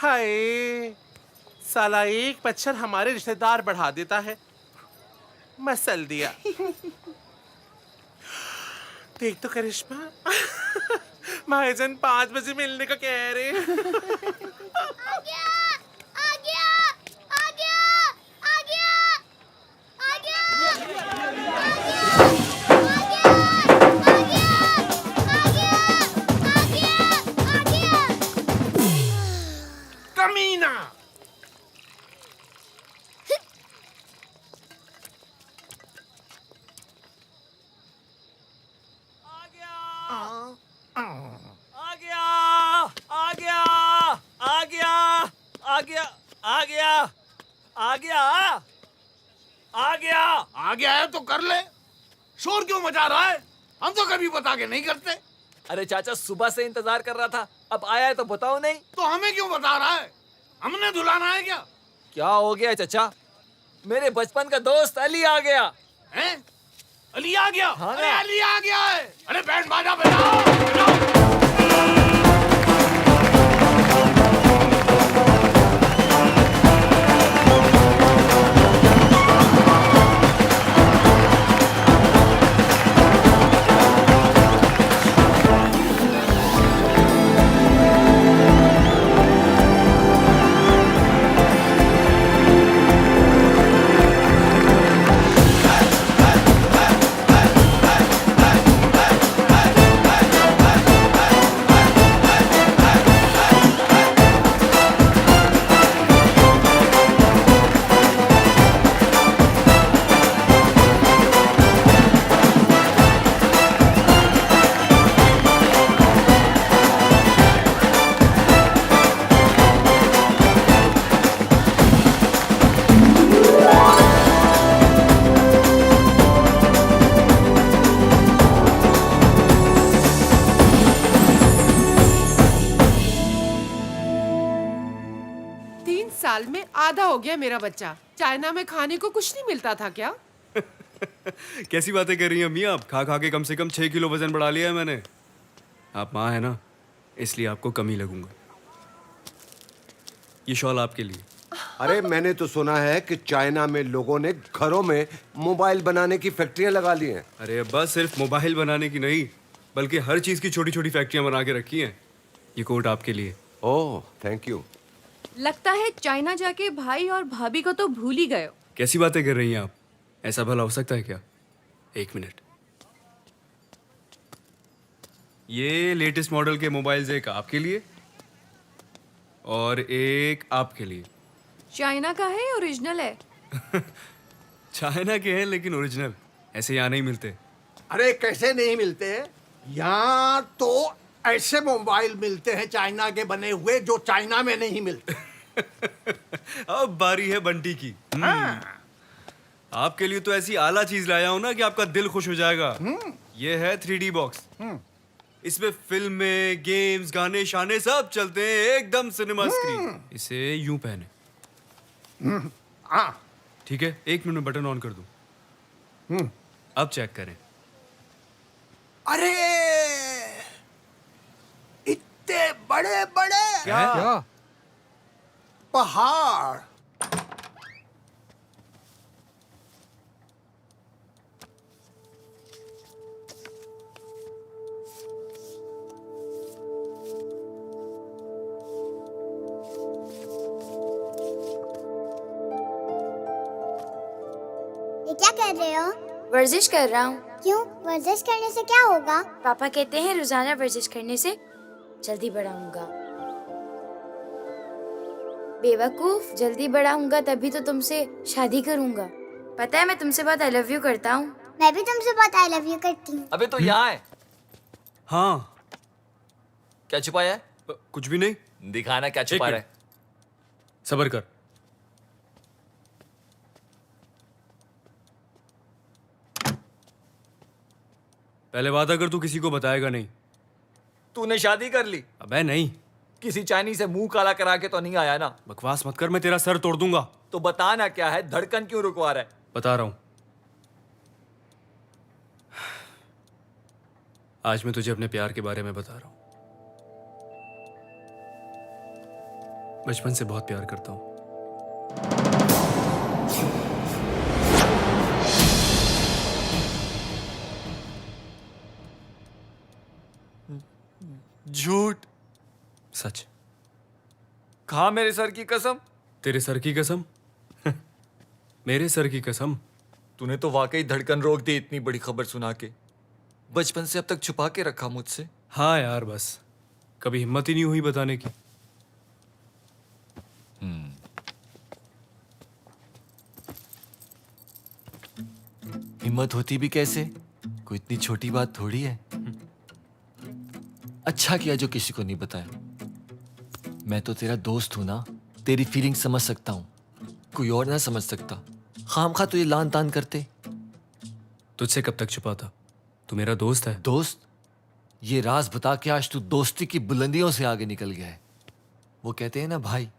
हाय, साला एक मच्छर हमारे रिश्तेदार बढ़ा देता है। मसल दिया। देख तो करिश्मा, महाजन 5 बजे मिलने का कह रहे हैं। आ गया, आ गया, आ गया, आ गया, आ गया, आ गया, आ गया, आ गया। कमीना! आ गया है तो कर ले। शोर क्यों मचा रहा है? हम तो कभी बता के नहीं करते। अरे चाचा, सुबह से इंतजार कर रहा था, अब आया है तो बताओ नहीं। तो हमें क्यों बता रहा है? हमने धुलाना है क्या? क्या हो गया चाचा? मेरे बचपन का दोस्त अली आ गया। हैं? अली आ गया? हाँ अरे ना। अली आ गया है। अरे बैंड बाजा बजाओ, बजाओ। साल में आधा हो गया मेरा बच्चा। चाइना में खाने को कुछ नहीं मिलता था क्या? कैसी बातें कर रही हैं अम्मी आप? खा खा के कम से कम 6 किलो वजन बढ़ा लिया है मैंने। आप माँ है ना, इसलिए आपको कम ही लगूंगा। ये शॉल आपके लिए। अरे मैंने तो सुना है कि चाइना में लोगों ने घरों में मोबाइल बनाने की फैक्ट्रियां लगा ली हैं। अरे अब्बा, सिर्फ मोबाइल बनाने की नहीं, बल्कि हर चीज की छोटी छोटी फैक्ट्रियां बना के रखी हैं। ये कोट आपके लिए। Oh thank you. लगता है चाइना जाके भाई और भाभी को तो भूल ही गए हो। कैसी बातें कर रही हैं आप? ऐसा भला हो सकता है क्या? एक मिनट। ये लेटेस्ट मॉडल के मोबाइल्स, एक आपके लिए और एक आपके लिए। चाइना का है, ओरिजिनल है? चाइना के हैं लेकिन ओरिजिनल ऐसे यहाँ नहीं मिलते। अरे कैसे नहीं मिलते? यहाँ तो ऐसे मोबाइल मिलते हैं चाइना के बने हुए जो चाइना में नहीं मिलते। अब बारी है बंटी की। आपके लिए तो ऐसी आला चीज लाया हूं ना कि आपका दिल खुश हो जाएगा। ये है 3D बॉक्स। इसमें फिल्में, गेम्स, गाने शाने सब चलते हैं, एकदम सिनेमा स्क्रीन। इसे यूं पहने। ठीक है, 1 मिनट में बटन ऑन कर दूं। अब चेक करें। अरे इतने बड़े बड़े क्या? पहाड़। ये क्या कर रहे हो? वर्जिश कर रहा हूँ। क्यों? वर्जिश करने से क्या होगा? पापा कहते हैं रोजाना वर्जिश करने से जल्दी बड़ा होऊंगा। बेवकूफ, जल्दी बड़ा होऊंगा तभी तो तुमसे शादी करूंगा। पता है मैं तुमसे बहुत आई लव यू करता हूँ। मैं भी तुमसे बहुत आई लव यू करती हूँ। अबे तो यहाँ है। हाँ। क्या छुपाया है? कुछ भी नहीं। दिखाना क्या छुपा रहा है। सबर कर। पहले वादा कर, तू किसी को बताएगा नहीं। तूने शादी कर ली? अबे नहीं। किसी चाइनीज से मुंह काला करा के तो नहीं आया ना? बकवास मत कर, मैं तेरा सर तोड़ दूंगा। तो बता ना क्या है, धड़कन क्यों रुकवा रहा है? बता रहा हूं। आज मैं तुझे अपने प्यार के बारे में बता रहा हूं। बचपन से बहुत प्यार करता हूँ। झूठ। सच। खा मेरे सर की कसम। तेरे सर की कसम? मेरे सर की कसम। तूने तो वाकई धड़कन रोक दी इतनी बड़ी खबर सुना के। बचपन से अब तक छुपा के रखा मुझसे। हाँ यार, बस कभी हिम्मत ही नहीं हुई बताने की। हिम्मत होती भी कैसे? कोई इतनी छोटी बात थोड़ी है। अच्छा किया जो किसी को नहीं बताया। मैं तो तेरा दोस्त हूं ना, तेरी फीलिंग समझ सकता हूं, कोई और ना समझ सकता। खामखा तुझे लान तान करते। तुझसे कब तक छुपाता? तू मेरा दोस्त है। दोस्त? ये राज बता के आज तू दोस्ती की बुलंदियों से आगे निकल गया है। वो कहते हैं ना भाई,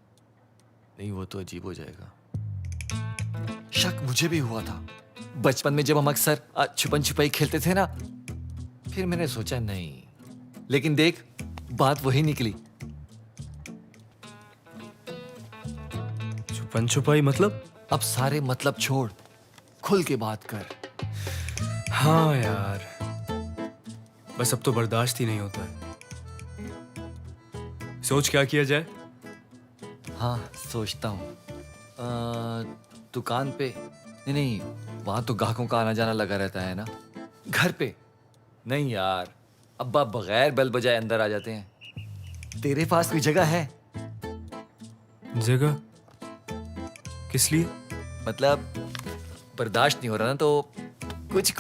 नहीं वो तो अजीब हो जाएगा। शक मुझे भी हुआ था बचपन में, जब हम अक्सर छुपन छुपाई खेलते थे ना। फिर मैंने सोचा नहीं, लेकिन देख बात वही निकली। छुपन छुपाई मतलब? अब सारे मतलब छोड़, खुल के बात कर। हाँ यार, बस अब तो बर्दाश्त ही नहीं होता है। सोच क्या किया जाए? हाँ सोचता हूँ। दुकान पे नहीं, वहां तो ग्राहकों का आना जाना लगा रहता है ना। घर पे नहीं यार, अब्बा बगैर बेल बजाए अंदर आ जाते हैं। तेरे पास कोई जगह है? जगह? किस लिए? मतलब बर्दाश्त नहीं हो रहा ना, तो कुछ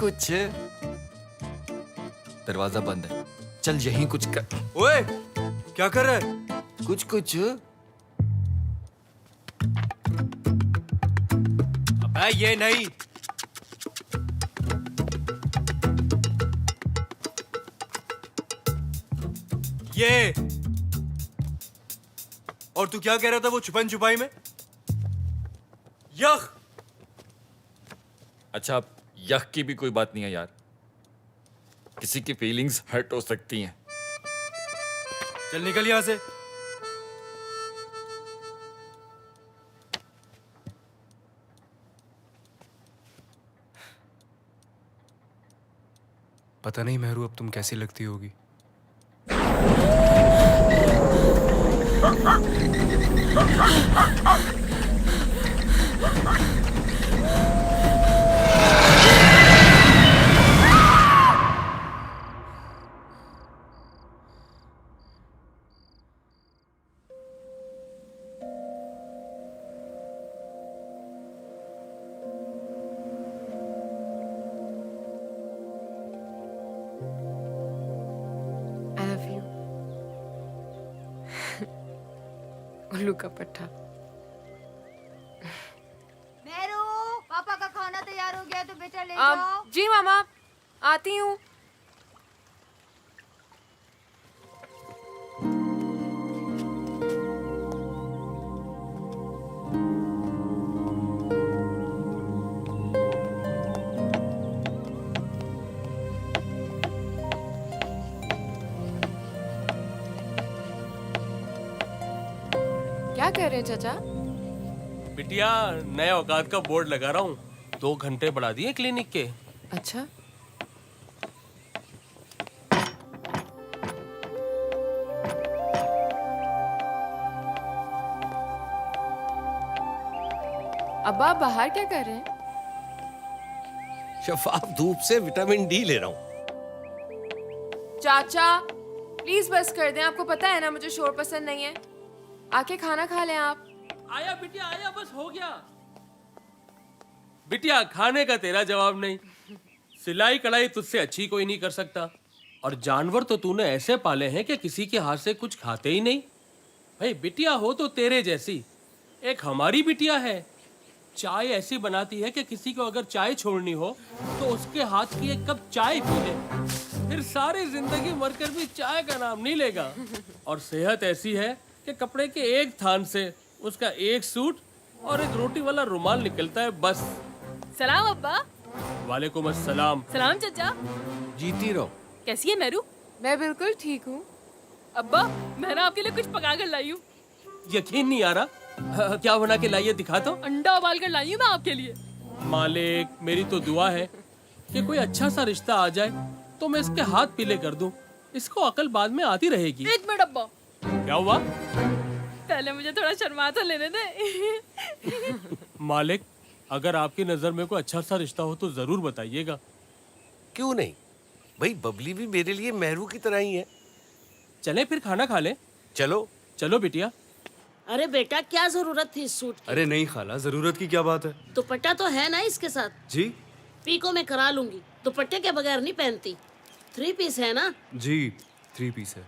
दरवाजा बंद है, चल यहीं कुछ कर। ओए, क्या कर रहा है? कुछ अबे ये नहीं। ये। और तू क्या कह रहा था वो छुपन छुपाई में? यख। अच्छा, यख की भी कोई बात नहीं है यार। किसी की फीलिंग्स हर्ट हो सकती हैं। चल निकल यहां से। पता नहीं मेहरू अब तुम कैसी लगती होगी। I love you. उल्लू का पट्टा। मेरू, पापा का खाना तैयार हो गया तो बेटा ले जाओ। जी मामा, आती हूँ। क्या कर रहे हैं चाचा? बिटिया, नए औकात का बोर्ड लगा रहा हूँ। 2 घंटे बढ़ा दिए क्लिनिक के। अच्छा, अब्बा आप बाहर क्या कर रहे हैं? शफाफ धूप से विटामिन डी ले रहा हूँ। चाचा प्लीज बस कर दें, आपको पता है ना मुझे शोर पसंद नहीं है। आके खाना खा लें आप। आया बिटिया आया, बस हो गया। बिटिया, खाने का तेरा जवाब नहीं। सिलाई कढ़ाई तुझसे अच्छी कोई नहीं कर सकता। और जानवर तो तूने ऐसे पाले हैं कि किसी के हाथ से कुछ खाते ही नहीं। भाई बिटिया हो तो तेरे जैसी, एक हमारी बिटिया है। चाय ऐसी बनाती है कि किसी को अगर चाय छोड़नी हो तो उसके हाथ की एक कप चाय पी ले, फिर सारी जिंदगी मरकर भी चाय का नाम नहीं लेगा। और सेहत ऐसी है कि कपड़े के एक थान से उसका एक सूट और एक रोटी वाला रुमाल निकलता है बस। सलाम अब्बा। वालेकुम अस्सलाम। सलाम चाचा। जीती रहो। कैसी है मेरू? मैं बिल्कुल ठीक हूँ। अब्बा मैं ना आपके लिए कुछ पका कर लाई हूँ। यकीन नहीं आ रहा। क्या बना के लाइए, दिखा तो। अंडा उबाल कर लाई हूँ मैं आपके लिए। मालिक, मेरी तो दुआ है कि कोई अच्छा सा रिश्ता आ जाए तो मैं इसके हाथ पीले कर दूं। इसको अकल बाद में आती रहेगी। एक मिनट अब्बा, क्या हुआ? पहले मुझे थोड़ा शर्मा तो लेने दे। मालिक, अगर आपकी नजर में कोई अच्छा सा रिश्ता हो तो जरूर बताइएगा। क्यों नहीं भाई, बबली भी मेरे लिए मेहरू की तरह ही है। चलें फिर खाना खा लें। चलो। चलो बिटिया। अरे बेटा, क्या जरूरत थी इस सूट की? अरे नहीं खाला, जरूरत की क्या बात है। दुपट्टा तो है ना इसके साथ? जी पीको में करा लूंगी, दुपट्टे के बगैर नहीं पहनती। 3 पीस है ना? जी 3 पीस है।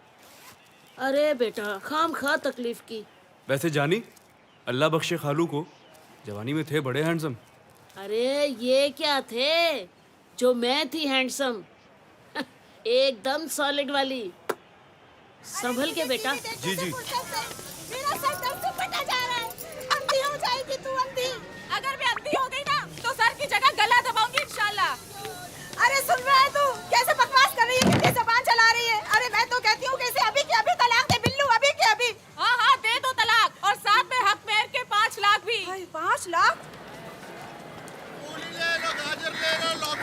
अरे बेटा, खाम खा तकलीफ की। वैसे जानी, अल्लाह बख्शे खालू को, जवानी में थे बड़े हैंडसम। अरे ये क्या थे जो मैं थी हैंडसम। एकदम सॉलिड वाली। संभल के बेटा। जी जी। मेरा सर दर्द से फटा जा रहा है। अंधी हो जाएगी तू, अंधी। अगर मैं अंधी हो गई ना तो सर की जगह गला दबाऊंगी इंशाल्लाह। अरे सुन रहा है तू? कैसे बकवास कर रही है, कितनी जबान चला रही है। अरे मैं तो कहती हूँ कि इसे अभी के अभी तलाक दे बिल्लू, अभी के अभी। हाँ हाँ, दे दो तलाक, और साथ में हक मेहर के 5 लाख भी। 5 लाख?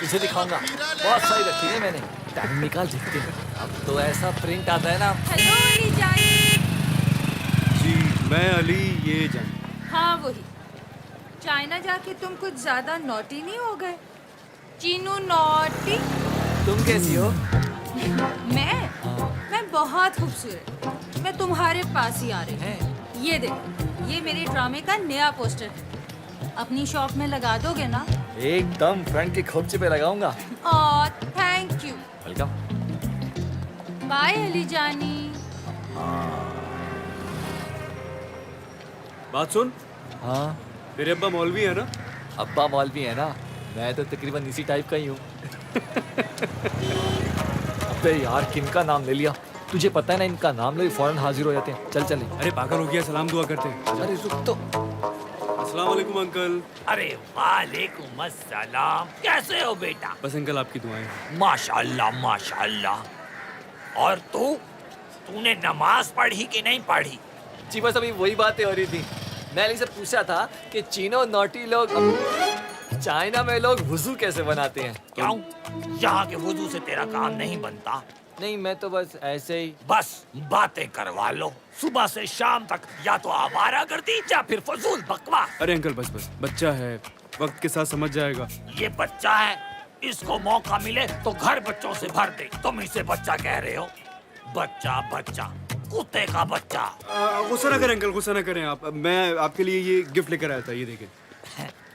तुझे दिखाऊंगा, बहुत सही रखी है मैंने। टाइम निकाल देखते हैं। अब तो ऐसा प्रिंट आता है ना। हेलो अली जानी। जी मैं अली, ये जान। हाँ वही। चाइना जाके तुम कुछ ज्यादा नॉटी नहीं हो गए? चीनू नॉटी। तुम कैसी हो? मैं बहुत खूबसूरत। मैं तुम्हारे पास ही आ रही हूँ। ये देखो, ये मेरे ड्रामे का नया पोस्टर है। अपनी शॉप में लगा दोगे ना? एकदम फ्रंट के खोपचे पे लगाऊंगा। और thank you. Welcome. Bye Ali जानी। बात सुन, हाँ, तेरे अब्बा मौलवी है ना? अब्बा मौलवी है ना, मैं तो तकरीबन इसी टाइप का ही हूँ। अबे यार, किनका नाम ले लिया? तुझे पता है ना, इनका नाम लो फौरन हाजिर हो जाते हैं। चल चल। अरे पागल हो गया, सलाम दुआ करते हैं। अरे रुक तो। अस्सलाम वालेकुम अंकल। अरे वालेकुम अस्सलाम, कैसे हो बेटा? बस अंकल आपकी दुआएं। माशाल्लाह माशाल्लाह। और तूने नमाज पढ़ी कि नहीं पढ़ी? जी बस अभी वही बातें हो रही थी। मैं अली से पूछा था कि चीनो नोटी लोग चाइना में लोग वुजू कैसे बनाते हैं। क्यों? यहाँ के वुजू से तेरा काम नहीं बनता। नहीं, मैं तो बस ऐसे ही। बस बातें करवा लो, सुबह से शाम तक या तो आवारागर्दी या फिर फजूल बकवास। अरे अंकल बस बस, बच्चा है, वक्त के साथ समझ जाएगा। ये बच्चा है, इसको मौका मिले तो घर बच्चों से भर दे। तुम इसे बच्चा कह रहे हो? बच्चा बच्चा, कुत्ते का बच्चा। गुस्सा ना करें अंकल, गुस्सा ना करें आप। मैं आपके लिए ये गिफ्ट लेकर आया था, ये देखें।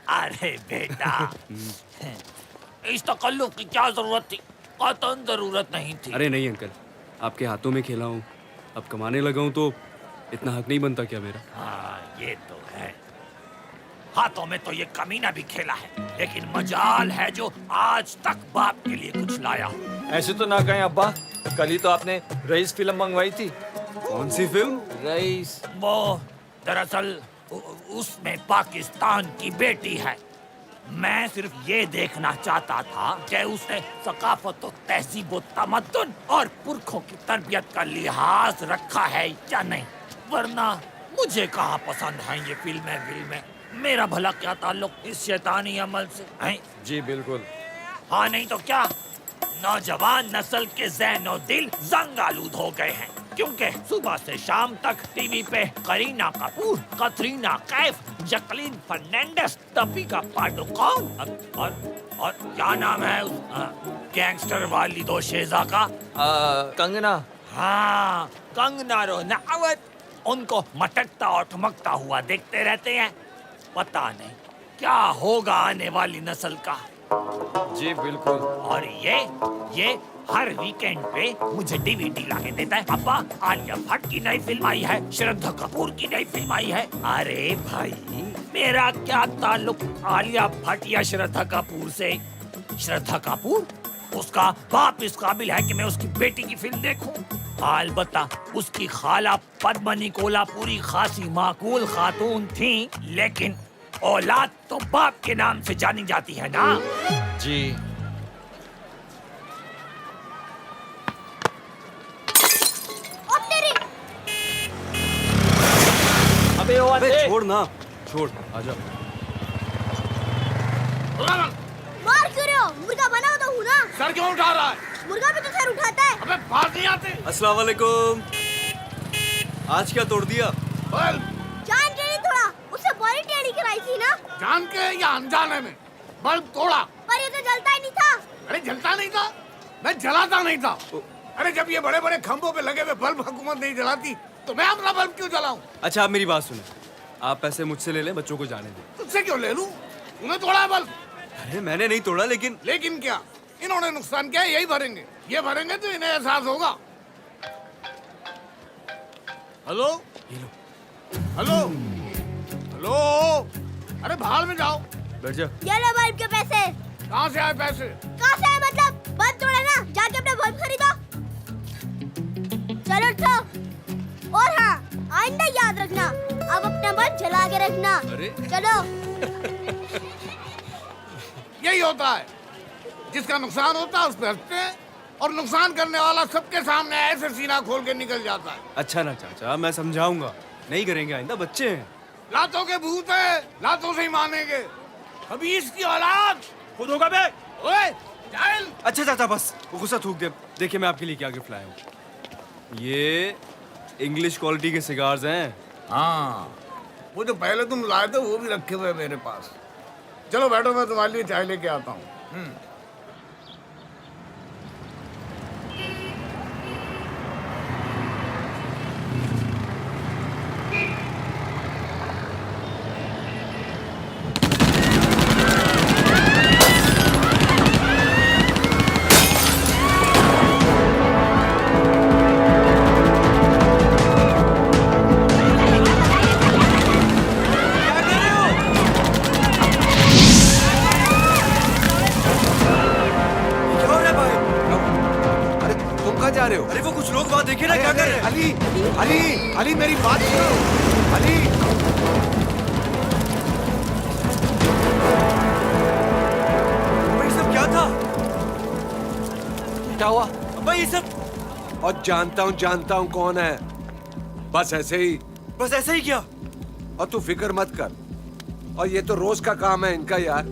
अरे बेटा, इस तकल्लुफ की क्या जरूरत थी? कतई जरूरत नहीं थी। अरे नहीं अंकल, आपके हाथों में खेला हूँ, अब कमाने लगा हूँ तो इतना हक नहीं बनता क्या मेरा? हाँ ये तो है, हाथों में तो ये कमीना भी खेला है, लेकिन मजाल है जो आज तक बाप के लिए कुछ लाया हो। ऐसे तो ना कहें अब्बा, कल ही तो आपने रईस फिल्म मंगवाई थी। कौन सी फिल्म? रईस। वो दरअसल उसमें पाकिस्तान की बेटी है। मैं सिर्फ ये देखना चाहता था कि उसने सकाफत और तहजीब और तमद्दुन और पुरखों की तरबियत का लिहाज रखा है या नहीं, वरना मुझे कहाँ पसंद है ये फिल्में। मेरा भला क्या ताल्लुक इस शैतानी अमल से है? जी बिल्कुल। हाँ नहीं तो क्या, नौजवान नस्ल के ज़हन और दिल जंग आलूद हो गए हैं, क्योंकि सुबह से शाम तक टीवी पे करीना कपूर, कतरीना कैफ, जैकलीन फर्नांडिस, दीपिका पादुकोण और क्या नाम है उस गैंगस्टर वाली दो शेजा का? कंगना। हाँ, कंगना रनौत। उनको मटकता और ठमकता हुआ देखते रहते हैं। पता नहीं क्या होगा आने वाली नस्ल का। जी बिल्कुल। और ये हर वीकेंड पे मुझे डीवीडी लाके देता है। अब्बा, आलिया भट्ट की नई फिल्म आई है, श्रद्धा कपूर की नई फिल्म आई है। अरे भाई, मेरा क्या ताल्लुक आलिया भट्ट या श्रद्धा कपूर से? श्रद्धा कपूर, उसका बाप इस काबिल है कि मैं उसकी बेटी की फिल्म देखूं? अलबत्ता उसकी खाला पद्मनी कोल्हापुरी खासी माकूल खातून थी, लेकिन औलाद तो बाप के नाम से जानी जाती है ना। जी। बात अबे है। छोड़ ना, छोड़, आजा। मार क्यों रहे हो? मुर्गा बना हो तो हूँ ना। सर क्यों उठा रहा है? मुर्गा भी तो सर उठाता है। अबे बात नहीं आती। अस्सलाम वालेकुम। आज क्या तोड़ दिया? बोल। जान के नहीं तोड़ा, उससे बॉडी टेढ़ी कराई थी ना। जान के या अनजाने में बल्ब तोड़ा। पर ये तो जलता ही नहीं था। अरे जलता नहीं था, मैं जलाता नहीं था। अरे जब ये बड़े बड़े खंभों पे लगे हुए बल्ब हुकूमत नहीं जलाती तो मैं अपना बल्ब क्यों जलाऊं? अच्छा आप मेरी बात सुनो, आप पैसे मुझसे ले लें, बच्चों को जाने दें। तुझसे क्यों ले लूं? तूने तोड़ा है बल्ब। अरे मैंने नहीं तोड़ा, लेकिन लेकिन क्या? इन्होंने नुकसान किया, यही भरेंगे। ये भरेंगे तो इन्हें एहसास होगा। हेलो हेलो हेलो, अरे बाहर में जाओ। बैठ जा। ये लो बल्ब के पैसे। कहाँ से आए पैसे? कहाँ से आए मतलब? बल्ब तोड़ा ना, जाके अपना बल्ब खरीदो। चलो उठो। और हाँ, आइंदा याद रखना, अब अपना बल्ब जला के रखना। अरे चलो। यही होता है, जिसका नुकसान होता है उस पर हंसते हैं और नुकसान करने वाला सबके सामने ऐसे सीना खोल के निकल जाता है। अच्छा ना चाचा, मैं समझाऊंगा, नहीं करेंगे आइंदा, बच्चे हैं। लातों के भूत है, लातों से ही मानेंगे। अभी इसकी औलाद खुद होगा बे। ओए जाहिल। अच्छा चाचा बस, वो गुस्सा थूक दे। देखिए मैं आपके लिए क्या गिफ्ट लाया हूँ। ये इंग्लिश क्वालिटी के सिगार्स हैं। हाँ, वो जो पहले तुम लाए थे वो भी रखे हुए हैं मेरे पास। चलो बैठो, मैं तुम्हारे लिए चाय लेके आता हूँ। क्या हो रहा है भाई? अरे तुम कहाँ जा रहे हो? अरे वो कुछ लोग वहाँ देखे ना क्या कर रहे हैं। अली अली अली मेरी बात सुनो। अली भाई सब क्या था? क्या हुआ? भाई ये सब और जानता हूँ कौन है। बस ऐसे ही। बस ऐसा ही क्या? और तू फिक्र मत कर, और ये तो रोज का काम है इनका यार।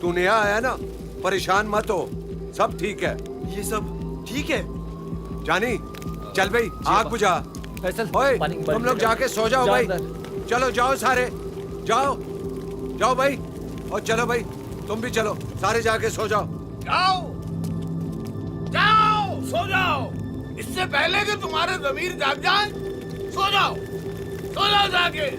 तू नया आया ना, परेशान मत हो, सब ठीक है। ये सब ठीक है? जानी चल भाई, आग बुझा। फैसल, ओए पानी की तुम बाल्टी लोग लेकर जाके सो जाओ भाई। अंदर। चलो जाओ सारे, जाओ जाओ भाई। और चलो भाई तुम भी चलो, सारे जाके सो जाओ। जाओ जाओ, सो जाओ। इससे पहले कि तुम्हारे ज़मीर जाग जाए, सो जाओ जाके।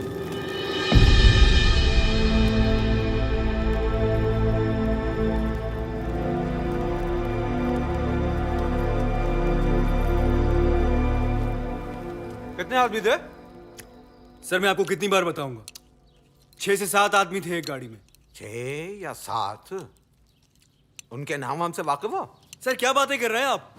कितने आदमी थे? सर मैं आपको कितनी बार बताऊंगा, 6 से 7 आदमी थे एक गाड़ी में। 6 या 7? उनके नाम हमसे वाकिफ हो? सर क्या बातें कर रहे हैं आप?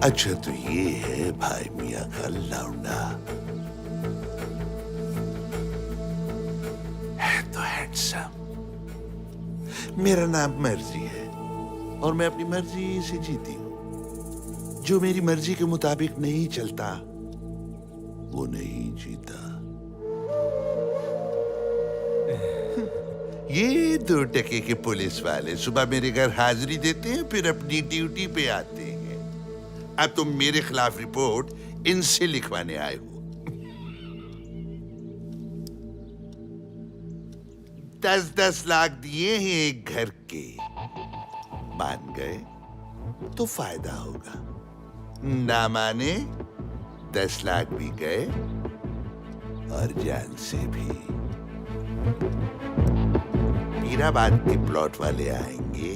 अच्छा तो ये है भाई मियाँ का लौंडा। है तो हैंडसम। मेरा नाम मर्जी है और मैं अपनी मर्जी से जीती हूं। जो मेरी मर्जी के मुताबिक नहीं चलता वो नहीं जीता। ये 2 टके के पुलिस वाले सुबह मेरे घर हाजिरी देते हैं, फिर अपनी ड्यूटी पे आते हैं। अब तुम मेरे खिलाफ रिपोर्ट इनसे लिखवाने आए हो। 10-10 लाख दिए हैं एक घर के। मान गए तो फायदा होगा, ना माने 10 लाख भी गए और जान से भी। मीराबाद के प्लॉट वाले आएंगे,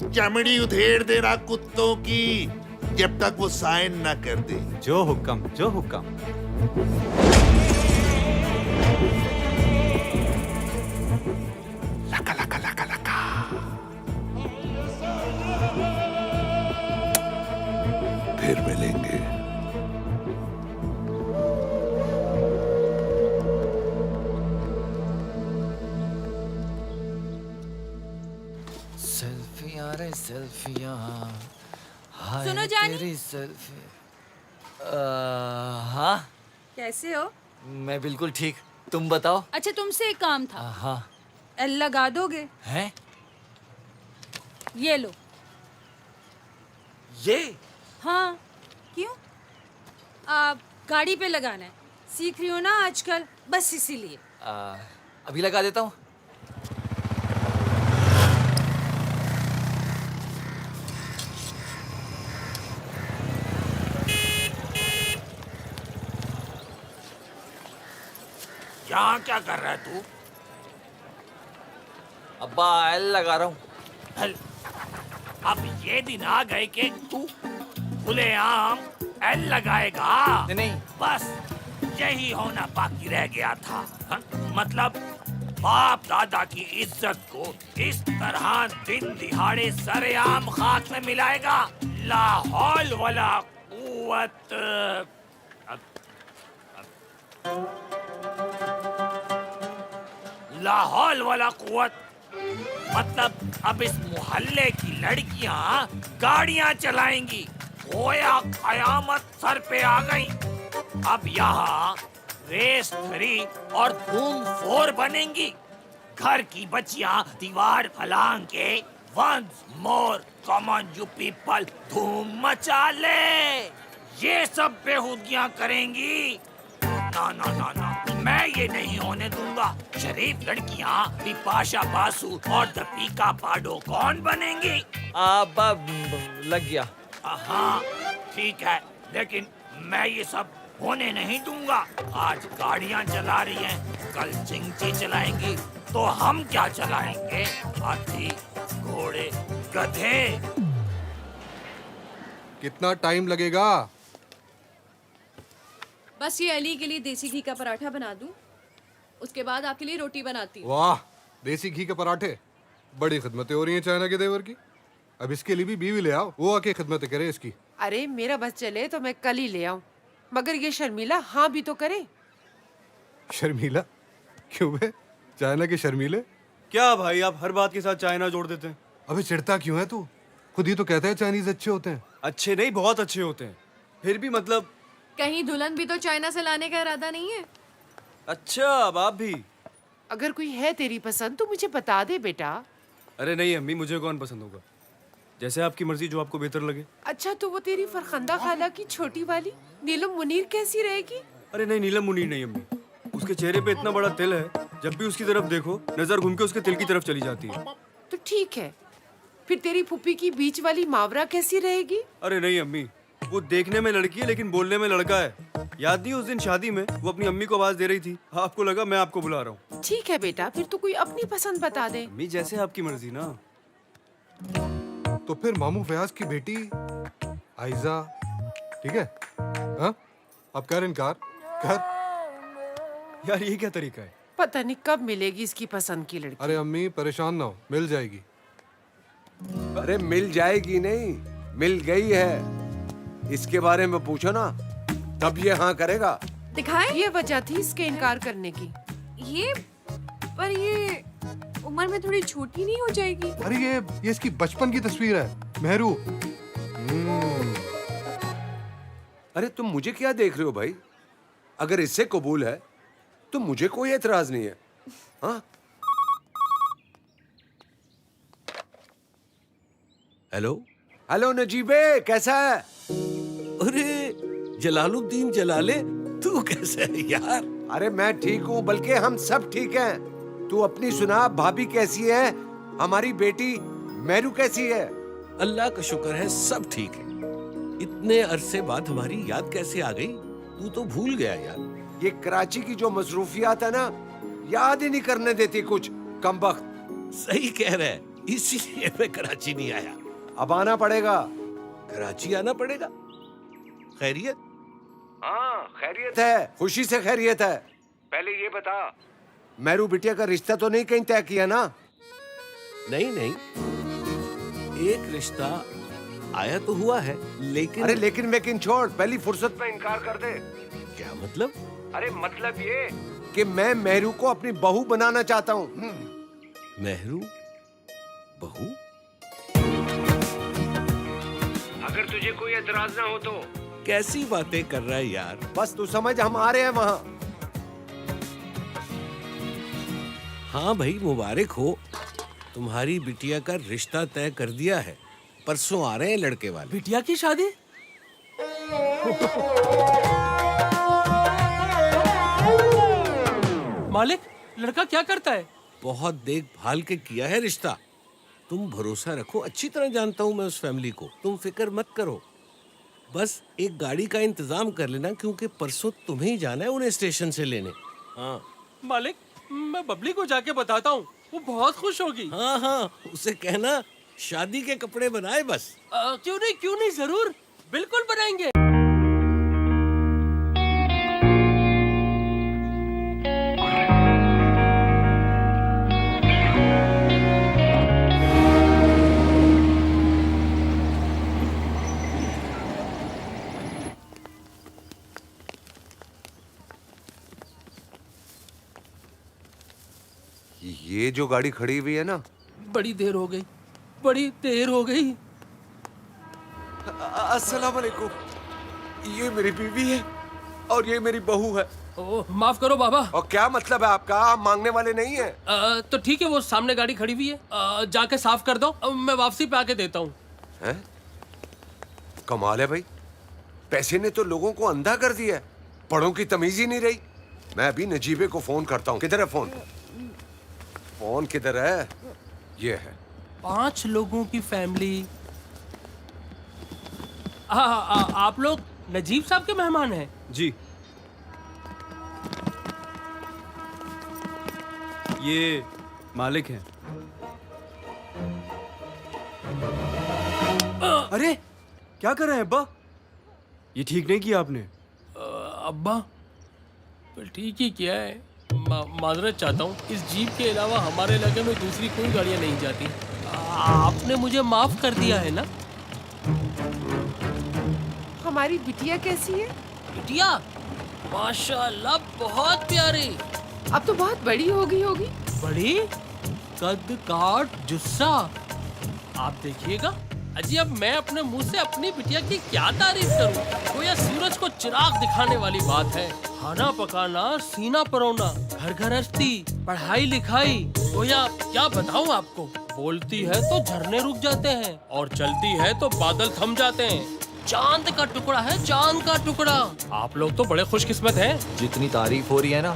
चमड़ी उधेड़ देना कुत्तों की, जब तक वो साइन ना कर दे। जो हुक्म, जो हुक्म। लका लका लका लका। सेल्फियां रे सेल्फियां, हाय सुनो जानी। तेरी सेल्फी। हाँ, कैसे हो? मैं बिल्कुल ठीक, तुम बताओ। अच्छा, तुमसे एक काम था। हाँ। एल लगा दोगे? हैं? ये लो। ये? हाँ, क्यों? आप गाड़ी पे लगाना है, सीख रही हो ना आजकल, बस इसीलिए। अभी लगा देता हूँ। यहाँ क्या कर रहा है तू? अब्बा एल लगा रहा हूँ। हल, अब ये दिन आ गए कि तू खुलेआम एल लगाएगा? नहीं। बस यही होना बाकी रह गया था। हा? मतलब बाप दादा की इज्जत को इस तरह दिन दिहाड़े सरेआम खाक में मिलाएगा? ला हौल वला कुव्वत। ला हौल वला कुव्वत मतलब अब इस मोहल्ले की लड़कियां गाड़ियां चलाएंगी। गोया कयामत सर पे आ गई। अब यहाँ रेस 3 और धूम 4 बनेंगी। घर की बच्चियां दीवार फलांग के once more come on you people धूम मचा ले, ये सब बेहूदगियां करेंगी। ना ना ना ना, मैं ये नहीं होने दूंगा। शरीफ लड़कियां बिपाशा बासु और दीपिका पाडुकोण बनेंगी। अब्बा लग गया। हाँ ठीक है, लेकिन मैं ये सब होने नहीं दूंगा। आज गाड़ियां चला रही हैं, कल चिंची चलाएंगी, तो हम क्या चलाएंगे? हाथी, घोड़े, गधे। कितना टाइम लगेगा? बस ये अली के लिए देसी घी का पराठा बना दूं, उसके बाद आपके लिए रोटी बनाती हूँ। वाह, देसी घी के पराठे, बड़ी खिदमतें हो रही हैं चाइना के देवर की। अब इसके लिए भी बीवी ले आओ, वो आके खिदमतें करे इसकी। अरे मेरा बस चले तो मैं कल ही ले आऊं, मगर ये शर्मिला हाँ भी तो करे। शर्मिला? क्यों बे? चाइना के शर्मीले? क्या भाई, आप हर बात के साथ चाइना जोड़ देते हैं। अबे चिढ़ता क्यों है तू? खुद ही तो कहता है चाइनीज अच्छे होते हैं। अच्छे नहीं, बहुत अच्छे होते हैं। फिर भी मतलब कहीं दुल्हन भी तो चाइना से लाने का इरादा नहीं है? अच्छा, अब आप भी? अगर कोई है तेरी पसंद तो मुझे बता दे बेटा। अरे नहीं अम्मी, मुझे कौन पसंद होगा? जैसे आपकी मर्जी, जो आपको बेहतर लगे। अच्छा, तो वो तेरी फरखंदा खाला की छोटी वाली नीलम मुनीर कैसी रहेगी? अरे नहीं, नीलम मुनीर नहीं अम्मी। उसके चेहरे पे इतना बड़ा तिल है, जब भी उसकी तरफ देखो नजर घूम के उसके तिल की तरफ चली जाती है। तो ठीक है, फिर तेरी फूफी की बीच वाली मावरा कैसी रहेगी? अरे नहीं अम्मी, वो देखने में लड़की है लेकिन बोलने में लड़का है। याद नहीं, उस दिन शादी में वो अपनी अम्मी को आवाज दे रही थी, आपको लगा मैं आपको बुला रहा हूँ। ठीक है बेटा, फिर तो कोई अपनी पसंद बता दे। अम्मी जैसे आपकी मर्जी ना। तो फिर मामू फयाज की बेटी आयजा, ठीक है? हाँ? अब कर इनकार कर। यार ये क्या तरीका है? पता नहीं कब मिलेगी इसकी पसंद की लड़की। अरे अम्मी परेशान ना हो, मिल जाएगी। अरे मिल जाएगी नहीं, मिल गई है। इसके बारे में पूछो ना, तब ये हाँ करेगा। दिखाए? ये वजह थी इसके इनकार करने की। ये पर ये उम्र में थोड़ी छोटी नहीं हो जाएगी? अरे ये इसकी बचपन की तस्वीर है, मेहरू। अरे तुम मुझे क्या देख रहे हो भाई? अगर इससे कबूल है तो मुझे कोई एतराज नहीं है। हाँ? हेलो हेलो नजीबे, कैसा है? अरे जलालुद्दीन जलाले, तू कैसा है यार? अरे मैं ठीक हूँ, बल्कि हम सब ठीक हैं। तू अपनी सुना, भाभी कैसी है? हमारी बेटी मेरू कैसी है? अल्लाह का शुक्र है, सब ठीक है। इतने अरसे बाद हमारी याद कैसे आ गई? तू तो भूल गया यार। ये कराची की जो मसरूफियात है ना, याद ही नहीं करने देती कुछ, कमबख्त। सही कह रहा है, इसीलिए मैं कराची नहीं आया। अब आना पड़ेगा। कराची आना पड़ेगा? खैरियत? हाँ खैरियत है, खुशी से खैरियत है। पहले ये बता, मेरू बिटिया का रिश्ता तो नहीं कहीं तय किया ना? नहीं नहीं, एक रिश्ता आया तो हुआ है, लेकिन अरे लेकिन छोड़, पहली फुर्सत में इनकार कर दे। क्या मतलब? अरे मतलब ये कि मैं मेहरू को अपनी बहू बनाना चाहता हूँ। मेहरू बहू? तुझे कोई एतराज ना हो तो। कैसी बातें कर रहा है यार। बस तू समझ, हम आ रहे हैं वहाँ। हाँ भाई, मुबारक हो, तुम्हारी बिटिया का रिश्ता तय कर दिया है। परसों आ रहे हैं लड़के वाले। बिटिया की शादी? मालिक, लड़का क्या करता है? बहुत देखभाल के किया है रिश्ता। तुम भरोसा रखो, अच्छी तरह जानता हूँ मैं उस फैमिली को, तुम फिक्र मत करो। बस एक गाड़ी का इंतजाम कर लेना, क्योंकि परसों तुम्हें ही जाना है उन्हें स्टेशन से लेने। हाँ मालिक, मैं बबली को जाके बताता हूँ, वो बहुत खुश होगी। हाँ हाँ, उसे कहना शादी के कपड़े बनाए बस। क्यों नहीं, जरूर, बिल्कुल बनाएंगे। ये जो गाड़ी खड़ी हुई है ना, बड़ी देर हो गई। अस्सलाम वालेकुम। ये मेरी बीवी है और ये मेरी बहू है। ओह, माफ करो बाबा। और क्या मतलब है आपका? आप मांगने वाले नहीं है? तो ठीक है, वो सामने गाड़ी खड़ी हुई है, जाके साफ कर दो, मैं वापसी पे आके देता हूँ। कमाल है भाई, पैसे ने तो लोगों को अंधा कर दिया है, बड़ों की तमीज ही नहीं रही। मैं अभी नजीबे को फोन करता हूँ। किधर है फोन? फोन किधर है? ये है। 5 लोगों की फैमिली। आप लोग नजीब साहब के मेहमान हैं? जी। ये मालिक हैं। अरे क्या कर रहे हैं अब्बा? ये ठीक नहीं किया आपने। अब्बा, तो ठीक ही किया है। माजरत चाहता हूँ, इस जीप के अलावा हमारे इलाके में दूसरी कोई गाड़ियाँ नहीं जाती। आपने मुझे माफ कर दिया है ना? हमारी बिटिया कैसी है? बिटिया माशाल्लाह बहुत प्यारी। अब तो बहुत बड़ी हो गई होगी। बड़ी? कद काट जुस्सा। आप देखिएगा। अजी, अब मैं अपने मुंह से अपनी बिटिया की क्या तारीफ करूं? वो या सूरज को चिराग दिखाने वाली बात है। खाना पकाना, सीना परोना, घर गृहस्थी, पढ़ाई लिखाई, वो या क्या बताऊं आपको। बोलती है तो झरने रुक जाते हैं और चलती है तो बादल थम जाते हैं। चांद का टुकड़ा है, चांद का टुकड़ा। आप लोग तो बड़े खुशकिस्मत हैं। जितनी तारीफ हो रही है ना,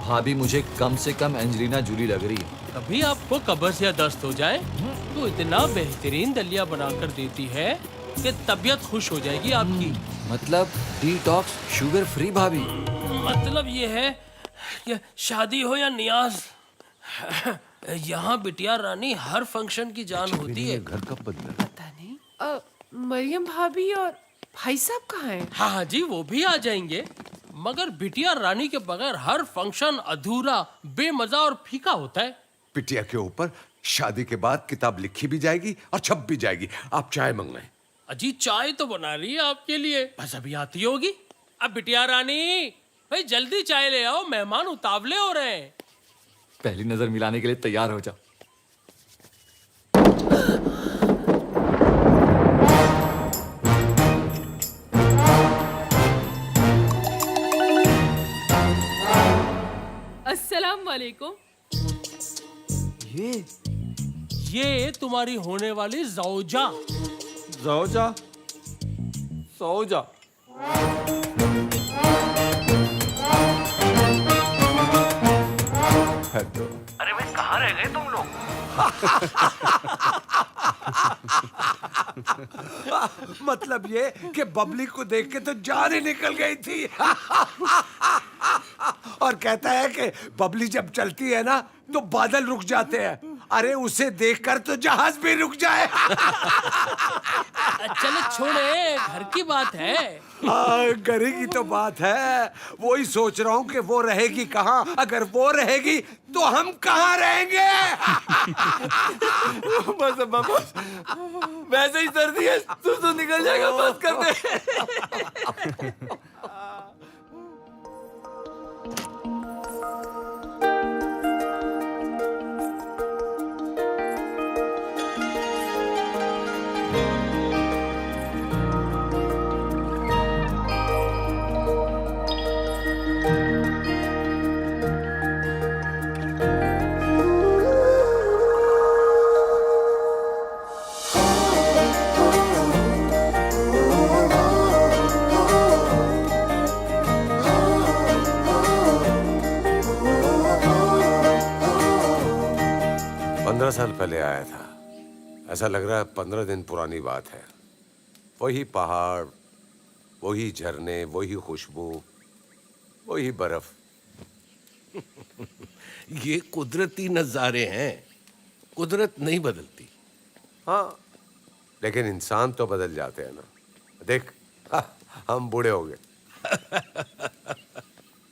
भाभी मुझे कम से कम एंजेलिना जूली लग रही है। कभी आपको कब्ज या दस्त हो जाए तो इतना बेहतरीन दलिया बनाकर देती है कि तबीयत खुश हो जाएगी आपकी। मतलब डिटॉक्स शुगर फ्री भाभी। मतलब ये है कि शादी हो या नियाज, यहाँ बिटिया रानी हर फंक्शन की जान होती है। घर कब बदला? पता नहीं। मरियम भाभी और भाई साहब कहाँ हैं? हाँ जी, वो भी आ जाएंगे, मगर बिटिया रानी के बगैर हर फंक्शन अधूरा, बेमजा और फीका होता है। बिटिया के ऊपर शादी के बाद किताब लिखी भी जाएगी और छप भी जाएगी। आप चाय मंगवाएं। अजी, चाय तो बना रही है आपके लिए, बस अभी आती होगी। अब बिटिया रानी, भाई जल्दी चाय ले आओ, मेहमान उतावले हो रहे हैं। पहली नजर मिलाने के लिए तैयार हो जा। अस्सलाम वालेकुम। ये तुम्हारी होने वाली जौजा। जाओ सौजा। अरे भाई, कहाँ रह गए तुम लोग? मतलब ये कि बबली को देख के तो जान ही निकल गई थी। और कहता है कि बबली जब चलती है ना तो बादल रुक जाते हैं। अरे उसे देखकर तो जहाज भी रुक जाए। चलो छोड़े, घर की बात है। घर की तो बात है, वही सोच रहा हूँ कि वो रहेगी कहाँ। अगर वो रहेगी तो हम कहाँ रहेंगे? बस अब्बा बस, वैसे ही सर्दी है, तू निकल जाएगा, बस कर दे। 15 साल पहले आया था। ऐसा लग रहा है 15 दिन पुरानी बात है। वही पहाड़, वही झरने, वही खुशबू, वही बर्फ। ये कुदरती नजारे हैं, कुदरत नहीं बदलती। हाँ, लेकिन इंसान तो बदल जाते हैं ना। देख, हम बूढ़े हो गए।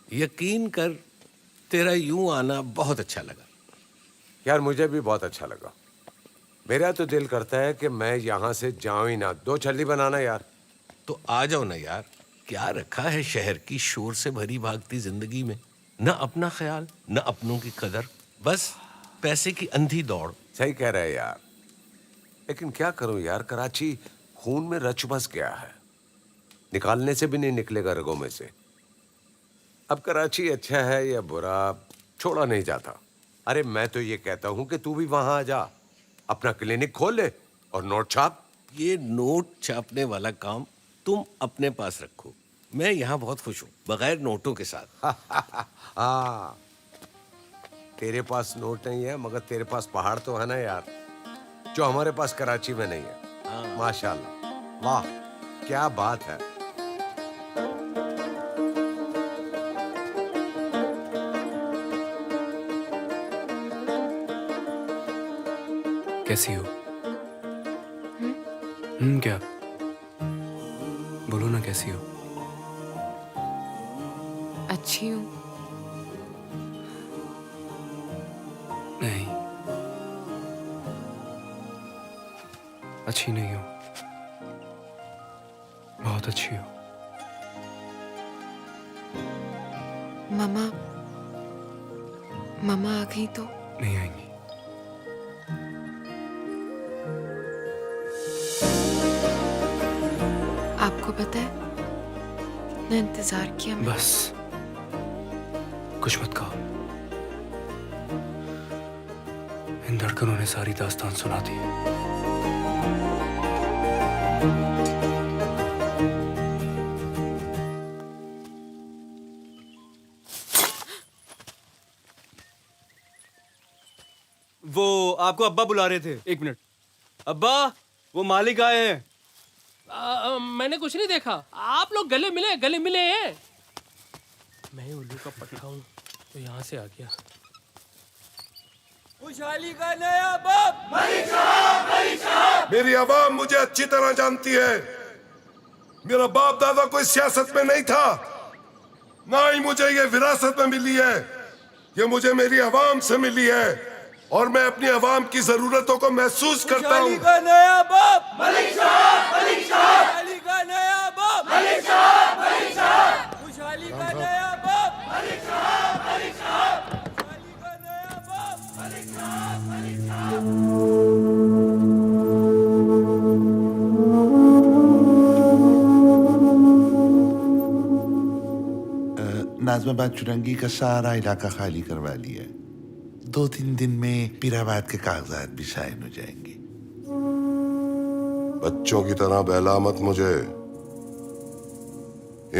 यकीन कर, तेरा यूं आना बहुत अच्छा लगा। यार मुझे भी बहुत अच्छा लगा। मेरा तो दिल करता है कि मैं यहाँ से जाऊं ही ना। 2 छल्ली बनाना यार। तो आ जाओ ना यार। क्या रखा है शहर की शोर से भरी भागती जिंदगी में? न अपना ख्याल, न अपनों की कदर, बस पैसे की अंधी दौड़। सही कह रहे हैं यार, लेकिन क्या करूं यार, कराची खून में रच बस गया है। निकालने से भी नहीं निकलेगा रगों में से। अब कराची अच्छा है या बुरा, छोड़ा नहीं जाता। अरे मैं तो ये कहता हूं कि तू भी वहां आ जा, अपना क्लिनिक खोल ले और नोट छाप। ये नोट छापने वाला काम तुम अपने पास रखो। मैं यहाँ बहुत खुश हूँ, बगैर नोटों के साथ। हाँ, तेरे पास नोट नहीं है, मगर तेरे पास पहाड़ तो है ना यार, जो हमारे पास कराची में नहीं है। माशाल्लाह, वाह क्या बात है। कैसी हो? क्या? बोलो ना, कैसी हो? अच्छी हूँ। नहीं, अच्छी नहीं हो, बहुत अच्छी हो। मामा, मामा आ गई तो? नहीं आएंगी। आपको पता है कितना इंतजार किया मैंने? बस कुछ मत कहो। इन धड़कनों ने सारी दास्तान सुना दी। वो आपको अब्बा बुला रहे थे। 1 मिनट। अब्बा, वो मालिक आए हैं। मैंने कुछ नहीं देखा। आप लोग गले मिले हैं। मैं उल्लू का पट्टा हूँ तो यहाँ से आ गया। खुशहाली का नया बाप मलिक साहब, मलिक साहब। मेरी आवाम मुझे अच्छी तरह जानती है। मेरा बाप दादा कोई सियासत में नहीं था, ना ही मुझे ये विरासत में मिली है। ये मुझे मेरी आवाम से मिली है और मैं अपनी आवाम की जरूरतों को महसूस करता हूँ। का नया बाप मलिक साहब, मलिक साहब। खुशहाली का नया बाप मलिक साहब, मलिक साहब। खुशहाली का नया बाप मलिक साहब, मलिक साहब। खुशहाली का नया बाप मलिक साहब, मलिक साहब। नाज़माबाद चुरंगी का सारा इलाका खाली करवा लिया है। 2-3 दिन में पीराबाद के कागजात भी साइन हो जाएंगे। बच्चों की तरह बहला मत मुझे।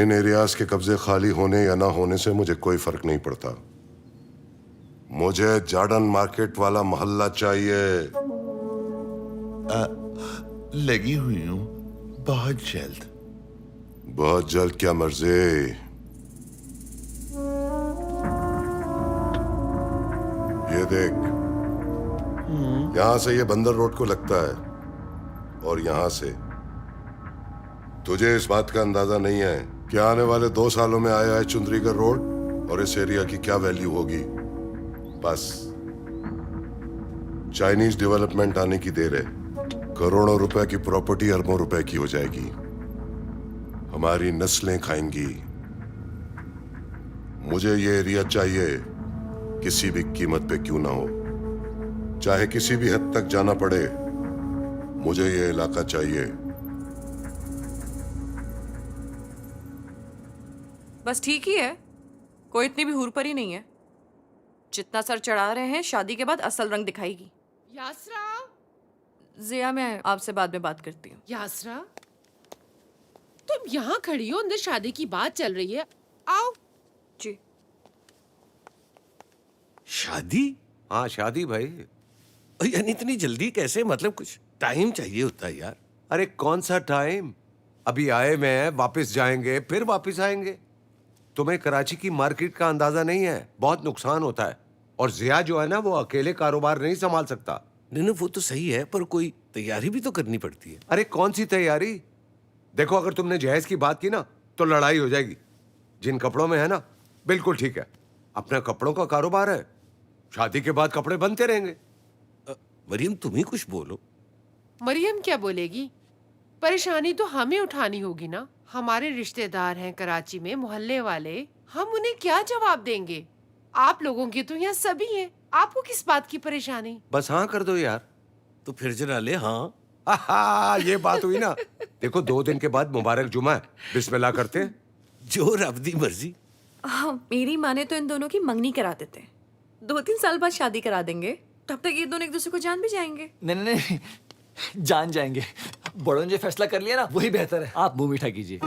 इन एरियाज के कब्जे खाली होने या ना होने से मुझे कोई फर्क नहीं पड़ता। मुझे जार्डन मार्केट वाला मोहल्ला चाहिए। लगी हुई हूँ, बहुत जल्द। बहुत जल्द क्या मर्जी। ये देख, यहां से ये बंदर रोड को लगता है और यहां से तुझे इस बात का अंदाजा नहीं है कि आने वाले 2 सालों में आया है चुंद्रीगढ़ रोड और इस एरिया की क्या वैल्यू होगी। बस चाइनीज डेवलपमेंट आने की देर है। करोड़ों रुपए की प्रॉपर्टी अरबों रुपए की हो जाएगी। हमारी नस्लें खाएंगी। मुझे ये एरिया चाहिए, किसी भी कीमत पे क्यों ना हो, चाहे किसी भी हद तक जाना पड़े। मुझे ये इलाका चाहिए। बस ठीक ही है, कोई इतनी भी हूर ही नहीं है। जितना सर चढ़ा रहे हैं, शादी के बाद असल रंग दिखाएगी। यासरा, जिया, मैं आपसे बाद में बात करती हूँ। यासरा, तुम यहाँ खड़ी हो, अंदर शादी की बात चल रही है। आओ। जी। शादी? हाँ शादी भाई। यानी इतनी जल्दी कैसे, मतलब कुछ टाइम चाहिए होता है यार। अरे कौन सा टाइम, अभी आए में हैं, वापस जाएंगे फिर वापस आएंगे। तुम्हें कराची की मार्केट का अंदाजा नहीं है, बहुत नुकसान होता है। और जिया जो है ना, वो अकेले कारोबार नहीं संभाल सकता। नहीं वो तो सही है, पर कोई तैयारी भी तो करनी पड़ती है। अरे कौन सी तैयारी, देखो अगर तुमने जहेज की बात की ना तो लड़ाई हो जाएगी। जिन कपड़ों में है ना, बिल्कुल ठीक है, अपने कपड़ों का कारोबार है, शादी के बाद कपड़े बनते रहेंगे। मरियम तुम ही कुछ बोलो। मरियम क्या बोलेगी? परेशानी तो हमें उठानी होगी ना। हमारे रिश्तेदार हैं कराची में, मोहल्ले वाले, हम उन्हें क्या जवाब देंगे? आप लोगों की तो यहाँ सभी हैं, आपको किस बात की परेशानी? बस हाँ कर दो यार। तो फिर जना ले हाँ। ये बात हुई ना। देखो 2 दिन के बाद मुबारक जुमा है, बिस्मिल्लाह करते हैं। जो रब दी मर्जी। हाँ, मेरी माँ ने तो इन दोनों की मंगनी करा देते हैं, 2-3 साल बाद शादी करा देंगे, तब तक ये दोनों एक दूसरे को जान भी जाएंगे। नहीं नहीं नहीं, जान जाएंगे। बड़ों ने जो फैसला कर लिया ना वही बेहतर है। आप मुंह मीठा कीजिए।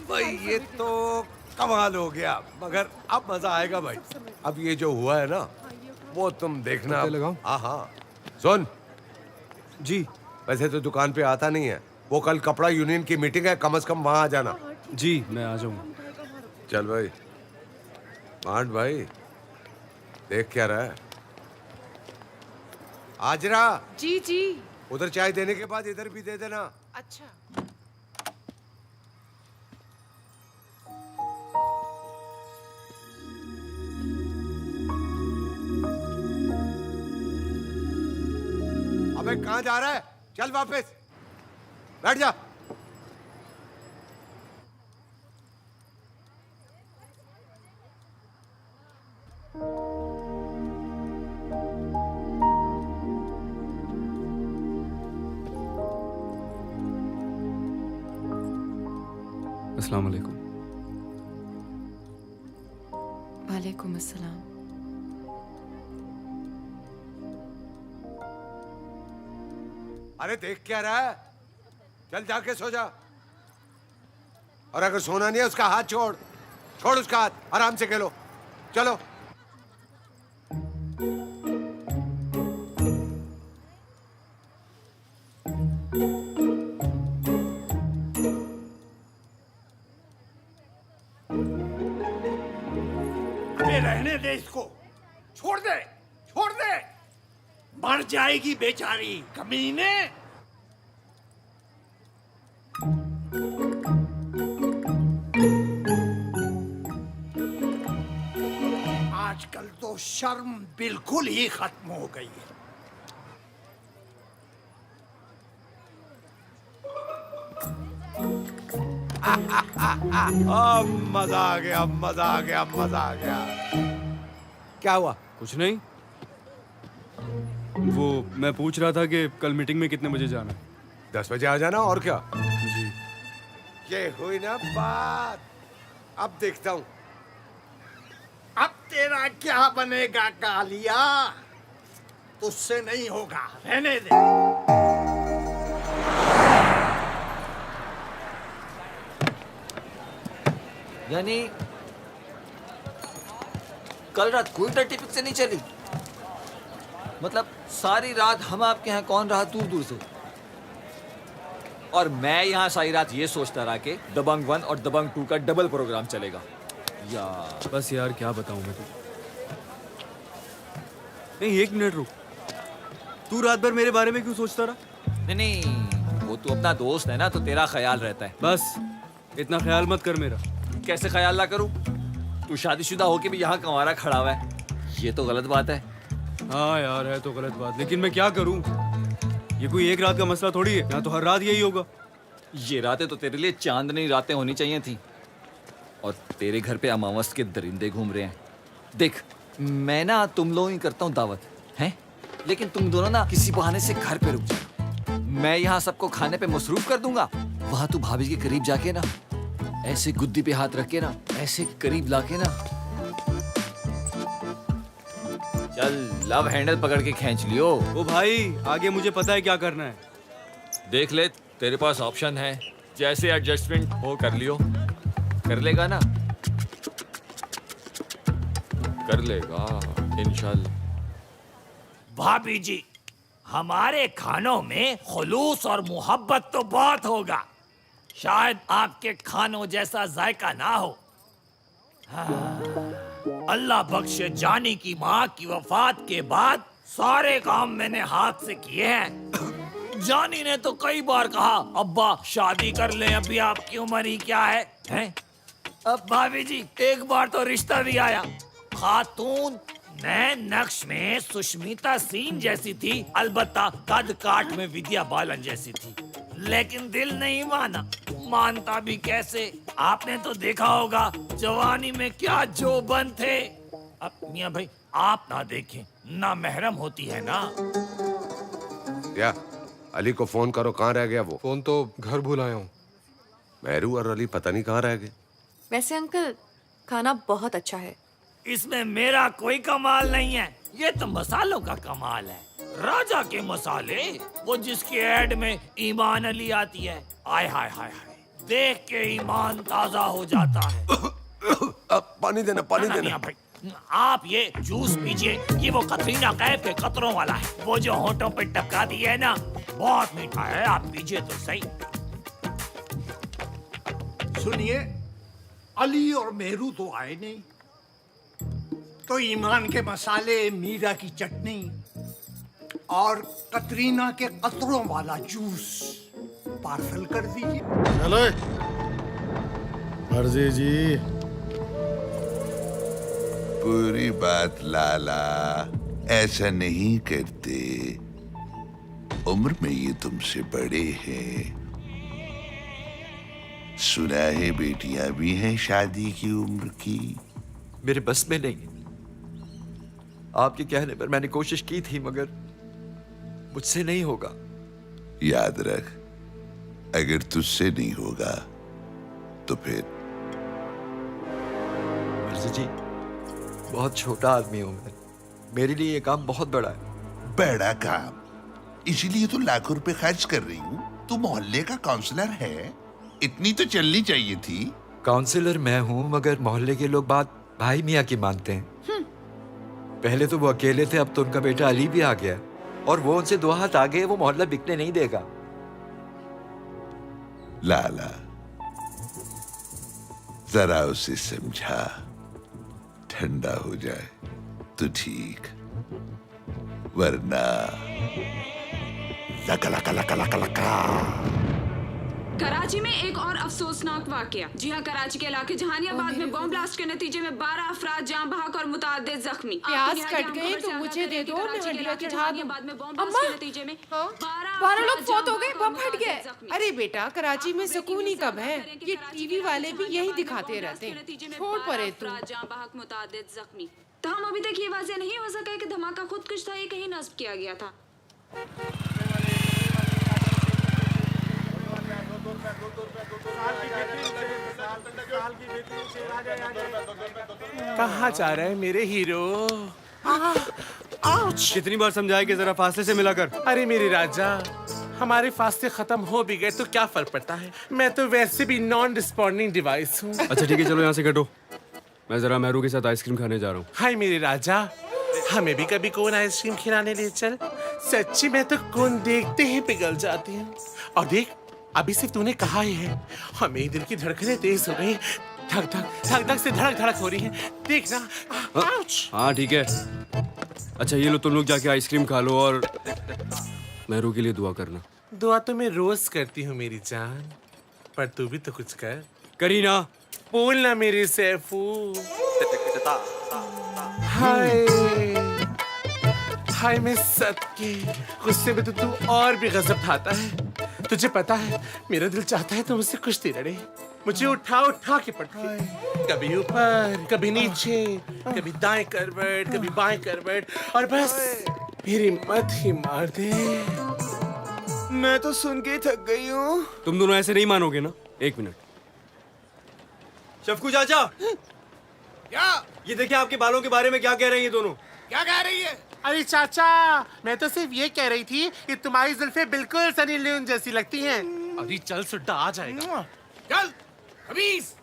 भाई ये तो कमाल हो गया, मगर अब मजा आएगा भाई। अब ये जो हुआ है ना, वो तुम देखना। हाँ हाँ सुन जी, वैसे तो दुकान पे आता नहीं है, वो कल कपड़ा यूनियन की मीटिंग है, कम से कम वहां आ जाना। जी मैं आ जाऊंगा। चल भाई। मांड भाई देख क्या रहा है। आजरा जी जी। उधर चाय देने के बाद इधर भी दे देना। अच्छा। अबे कहाँ जा रहा है, चल वापस बैठ जा। अस्सलाम वालेकुम। वालेकुम अस्सलाम। अरे देख क्या रहा है, चल जाके सो जा। और अगर सोना नहीं है उसका हाथ छोड़, छोड़ उसका हाथ, आराम से खेलो। चलो अबे रहने दे इसको, छोड़ दे, छोड़ दे, मर जाएगी बेचारी कमीने। आजकल तो शर्म बिल्कुल ही खत्म हो गई है। अब मजा आ गया, मजा आ गया, मजा आ गया। क्या हुआ? कुछ नहीं। वो मैं पूछ रहा था कि कल मीटिंग में कितने बजे जाना है? 10 बजे आ जाना, और क्या। जी। ये हुई ना बात। अब देखता हूँ। अब तेरा क्या बनेगा कालिया? तुझसे नहीं होगा, रहने दे। यानी कल रात कोई डर्टी पिक्चर नहीं चली? मतलब सारी रात हम आपके यहाँ कौन रहा दूर दूर से, और मैं यहाँ सारी रात ये सोचता रहा कि दबंग 1 और दबंग 2 का डबल प्रोग्राम चलेगा। यार बस यार, क्या बताऊं मैं तो। नहीं, 1 मिनट रुक। तू रात भर मेरे बारे में क्यों सोचता रहा? नहीं, वो तू अपना दोस्त है ना, तो तेरा ख्याल रहता है। बस इतना ख्याल मत कर मेरा। कैसे ख्याल ना करूं? तू शादीशुदा होके भी यहाँ कंवारा खड़ा हुआ है, ये तो गलत बात है। हाँ यार, है तो गलत बात, लेकिन मैं क्या करूं? ये कोई एक रात का मसला थोड़ी है, यहाँ तो हर रात यही होगा। ये रातें तो तेरे लिए चांदनी रातें होनी चाहिए थी, और तेरे घर पे अमावस के दरिंदे घूम रहे हैं। देख, मैं ना तुम लोगों ही करता हूँ दावत, हैं? लेकिन तुम दोनों ना किसी बहाने से घर पे रुक जाओ। मैं यहाँ सबको खाने पे मसरूफ कर दूंगा, वहां तू भाभी के करीब जाके ना ऐसे गुद्दी पे हाथ रख के ना ऐसे करीब लाके ना चल लव हैंडल पकड़ के खींच लियो। ओ भाई, आगे मुझे पता है क्या करना है। देख ले, तेरे पास ऑप्शन है, जैसे एडजस्टमेंट हो कर लियो। कर लेगा ना? कर लेगा इंशाल्लाह। भाभी जी, हमारे खानों में खुलूस और मोहब्बत तो बहुत होगा, शायद आपके खानों जैसा जायका ना हो। हाँ, अल्लाह बख्शे, जानी की माँ की वफात के बाद सारे काम मैंने हाथ से किए हैं। जानी ने तो कई बार कहा, अब्बा शादी कर लें, अभी आपकी उम्र ही क्या है, हैं? अब भाभी जी, एक बार तो रिश्ता भी आया। खातून मैं नक्श में सुष्मिता सेन जैसी थी, अलबत्ता कद काट में विद्या बालन जैसी थी, लेकिन दिल नहीं माना। मानता भी कैसे? आपने तो देखा होगा जवानी में क्या जोबन थे। अब मियां भाई, आप ना देखें, ना महरम होती है ना। क्या अली को फोन करो, कहाँ रह गया वो? फोन तो घर भूल आया हूँ। मेहरू और अली पता नहीं कहाँ रह गए। वैसे अंकल, खाना बहुत अच्छा है। इसमें मेरा कोई कमाल नहीं है, ये तो मसालों का कमाल है। राजा के मसाले, वो जिसके ऐड में ईमान अली आती है, आय हाय हाय हाय, देख के ईमान ताजा हो जाता है। पानी देना, पानी देना। भाई, आप ये जूस पीजिए, ये वो कतरीना कैफ के कतरों वाला है, वो जो होंठों पे टपका दी है ना, बहुत मीठा है, आप पीजिए तो सही। सुनिए, अली और मेहरू तो आए नहीं, तो ईमान के मसाले, मीरा की चटनी और कतरीना के कतरों वाला जूस पार्सल कर दीजिए। चलो मर्जी जी। पूरी बात लाला, ऐसा नहीं करते। उम्र में ये तुमसे बड़े हैं। सुना है बेटियां भी हैं शादी की उम्र की। मेरे बस में नहीं। आपके कहने पर मैंने कोशिश की थी, मगर मुझसे नहीं होगा। याद रख, अगर तुझसे नहीं होगा तो फिर। मिर्जा जी, बहुत छोटा आदमी हूं मैं, मेरे लिए ये काम बहुत बड़ा है। बड़ा काम? इसीलिए तो लाखों रुपए खर्च कर रही हूँ। तू मोहल्ले का काउंसलर है, इतनी तो चलनी चाहिए थी। काउंसलर मैं हूँ, मगर मोहल्ले के लोग बात भाई मियाँ की मानते हैं। पहले तो वो अकेले थे, अब तो उनका बेटा अली भी आ गया, और वो उनसे 2 हाथ आगे, वो मोहल्ला बिकने नहीं देगा। लाला, जरा उसे समझा, ठंडा हो जाए तो ठीक, वरना लका लका लका लका लका। कराची में एक और अफसोसनाक वाकया। जी हाँ, कराची के इलाके जहानियाबाद में बम ब्लास्ट के नतीजे में 12 अफराद जान बहक और मुतादिद जख्मी। प्याज कट गए तो मुझे दे दो, मैं हड्डियाँ चढ़ा दूं। अम्मा, नतीजे में 12 लोग फौत हो गए, बम फट गए। अरे बेटा, कराची में सुकून ही कब है? ये टीवी वाले भी यही दिखाते रहते हैं। छोड़ परे तू। जान बहक मुतादिद जख्मी। तो हम अभी तक ये वाज़ेह नहीं हो सका कि धमाका खुदकुश था, ये कहीं नस्ब किया गया था। कहाँ जा रहे हैं मेरे हीरो? कितनी बार समझाया कि जरा फासले से मिला कर। अरे मेरे राजा, हमारे फासले खत्म हो भी गए तो क्या फर्क पड़ता है? मैं तो वैसे भी नॉन रिस्पॉन्डिंग डिवाइस हूँ। अच्छा ठीक है, चलो यहाँ से कटो। मैं जरा मेहरू के साथ आइसक्रीम खाने जा रहा हूँ। हाय मेरे राजा, हमें भी कभी कौन आइसक्रीम खिलाने ले चल। सच्ची मैं तो कौन देखते ही पिघल जाती हूँ। और देख, अभी सिर्फ तूने कहा ही है, हमें दिल की धड़कनें तेज हो गई, धक धक धक धक से धड़क धड़क हो रही है। देख ना। हाँ ठीक है। अच्छा ये लो, तुम लोग जाके आइसक्रीम खा लो और मेहरू के लिए दुआ करना। दुआ तो मैं रोज करती हूँ मेरी जान, पर तू भी तो कुछ कर। करीना, बोल ना मेरे सैफू। हाय हाय, मैं सदके, गुस्से में तो तू और भी गजब ढाता है। तुझे पता है मेरा दिल चाहता है तो मुझसे कुश्ती लड़े, मुझे उठा उठा के पटके, कभी ऊपर कभी नीचे, कभी दाएं करवट कभी बाएं करवट, और बस मेरी मत ही मार दे। मैं तो सुन के थक गई हूँ। तुम दोनों ऐसे नहीं मानोगे ना? एक मिनट। शफकू चाचा, क्या? ये देखिए आपके बालों के बारे में क्या कह रहे हैं ये दोनों। क्या कह रही है? अरे चाचा, मैं तो सिर्फ ये कह रही थी कि तुम्हारी जुल्फें बिल्कुल सनी लियोन जैसी लगती हैं। अभी चल, सुड्डा आ जाएगा। चल खबीस।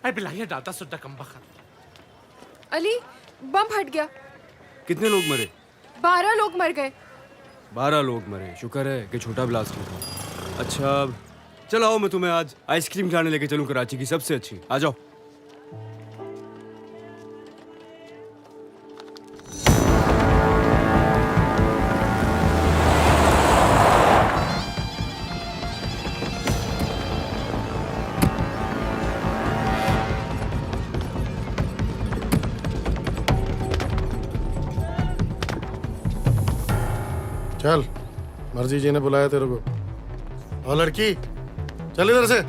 अरे बिलाहिया डालता सुड्डा कम बखत। अली, बम फट गया। कितने लोग मरे? 12 लोग मर गए। 12 लोग मरे, शुक्र है कि छोटा ब्लास्ट हुआ। अच्छा चलो आओ, मैं तुम्हें आज आइसक्रीम खिलाने लेके चलूं, कराची की सबसे अच्छी। आ जाओ। चल, मर्जी जी ने बुलाया तेरे को। और लड़की, चल इधर से।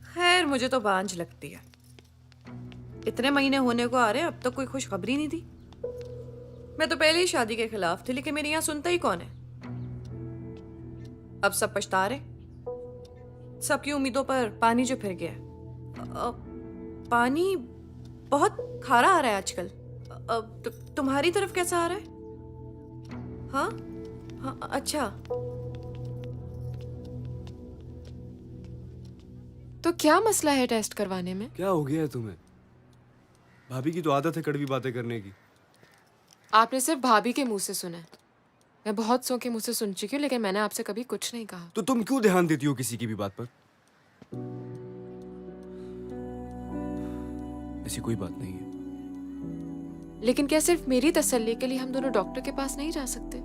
खैर मुझे तो बांझ लगती है। इतने महीने होने को आ रहे, अब तक कोई खुशखबरी नहीं दी। मैं तो पहले ही शादी के खिलाफ थी, लेकिन मेरे यहाँ सुनता ही कौन है। अब सब पछता रहे, सबकी उम्मीदों पर पानी जो फिर गया। पानी बहुत खारा आ रहा है आजकल। तुम्हारी तरफ कैसा आ रहा है? हाँ हाँ, अच्छा। तो क्या मसला है टेस्ट करवाने में? क्या हो गया है तुम्हें? भाभी की तो आदत है कड़वी बातें करने की। आपने सिर्फ भाभी के मुंह से सुना है। मैं बहुत सौ के मुंह से सुन चुकी हूँ, लेकिन मैंने आपसे कभी कुछ नहीं कहा। तो तुम क्यों ध्यान देती हो किसी की भी बात पर? ऐसी कोई बात नहीं है। लेकिन क्या सिर्फ मेरी तसल्ली के लिए हम दोनों डॉक्टर के पास नहीं जा सकते?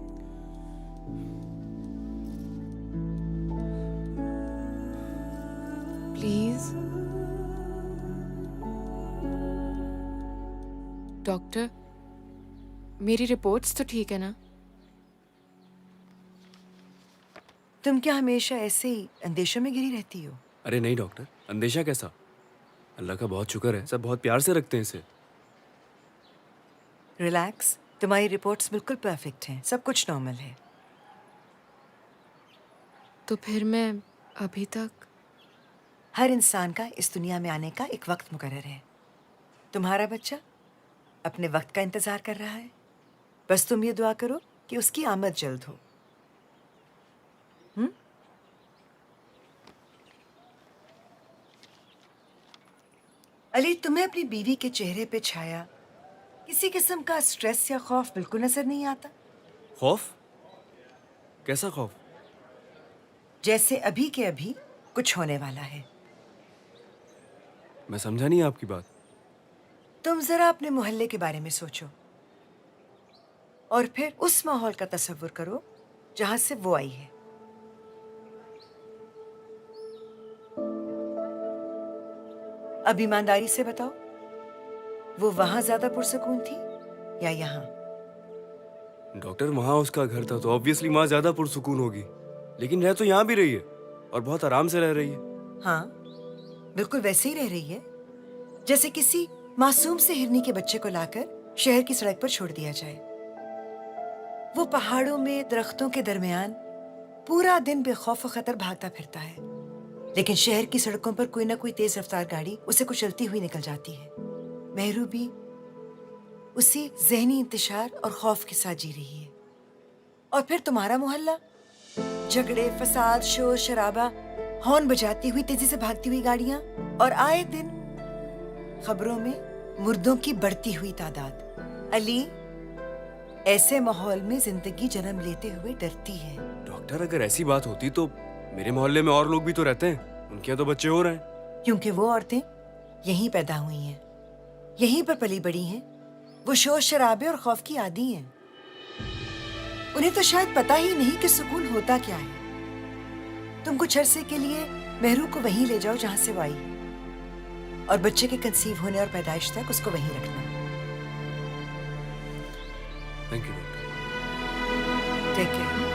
प्लीज डॉक्टर, मेरी रिपोर्ट्स तो ठीक है ना? तुम क्या हमेशा ऐसे ही अंदेशों में घिरी रहती हो? अरे नहीं डॉक्टर, अंदेशा कैसा? अल्लाह का बहुत शुक्र है, सब बहुत प्यार से रखते हैं इसे। रिलैक्स, तुम्हारी रिपोर्ट्स बिल्कुल परफेक्ट हैं, सब कुछ नॉर्मल है। तो फिर मैं अभी तक? हर इंसान का इस दुनिया में आने का एक वक्त मुकर्रर है। तुम्हारा बच्चा अपने वक्त का इंतजार कर रहा है। बस तुम ये दुआ करो कि उसकी आमद जल्द हो। अली, तुम्हें अपनी बीवी के चेहरे पे छाया किसी किस्म का स्ट्रेस या खौफ बिल्कुल नजर नहीं आता? खौफ? कैसा खौफ? जैसे अभी के अभी कुछ होने वाला है। मैं समझा नहीं आपकी बात। तुम जरा अपने मोहल्ले के बारे में सोचो और फिर उस माहौल का तस्वुर करो जहां से वो आई है। अब ईमानदारी से बताओ, वो वहां ज्यादा पुरसकून थी या यहाँ? डॉक्टर, वहां उसका घर था तो ऑब्वियसली वहां ज्यादा पुरसुकून होगी, लेकिन रह तो यहाँ भी रही है और बहुत आराम से रह रही है। हाँ, बिल्कुल वैसे ही रह रही है जैसे किसी मासूम से हिरनी के बच्चे को लाकर शहर की सड़क पर छोड़ दिया जाए। वो पहाड़ों में दरख्तों के दरमियान पूरा दिन बेखौफ और खतर भागता फिरता है, लेकिन शहर की सड़कों पर कोई ना कोई तेज रफ्तार गाड़ी उसे कुचलती हुई निकल जाती है। मेहरू भी उसी जहनी इंतशार और खौफ के साथ जी रही है। और फिर तुम्हारा मोहल्ला, झगड़े, फसाद, शोर शराबा, हॉर्न बजाती हुई तेजी से भागती हुई गाड़ियां और आए दिन खबरों में मुर्दों की बढ़ती हुई तादाद। अली, ऐसे माहौल में जिंदगी जन्म लेते हुए डरती है। डॉक्टर, अगर ऐसी बात होती तो मेरे मोहल्ले में और लोग भी तो रहते हैं, उनके यहाँ तो बच्चे हो रहे हैं। क्योंकि वो औरतें यहीं पैदा हुई हैं, यहीं पर पली बड़ी हैं। वो शोर शराबे और खौफ की आदी हैं। उन्हें तो शायद पता ही नहीं कि सुकून होता क्या है। तुम कुछ अरसे के लिए मेहरू को वहीं ले जाओ जहां से वो आई और बच्चे के कंसीव होने और पैदाइश तक उसको वहीं रखना। Thank you doctor. Take care.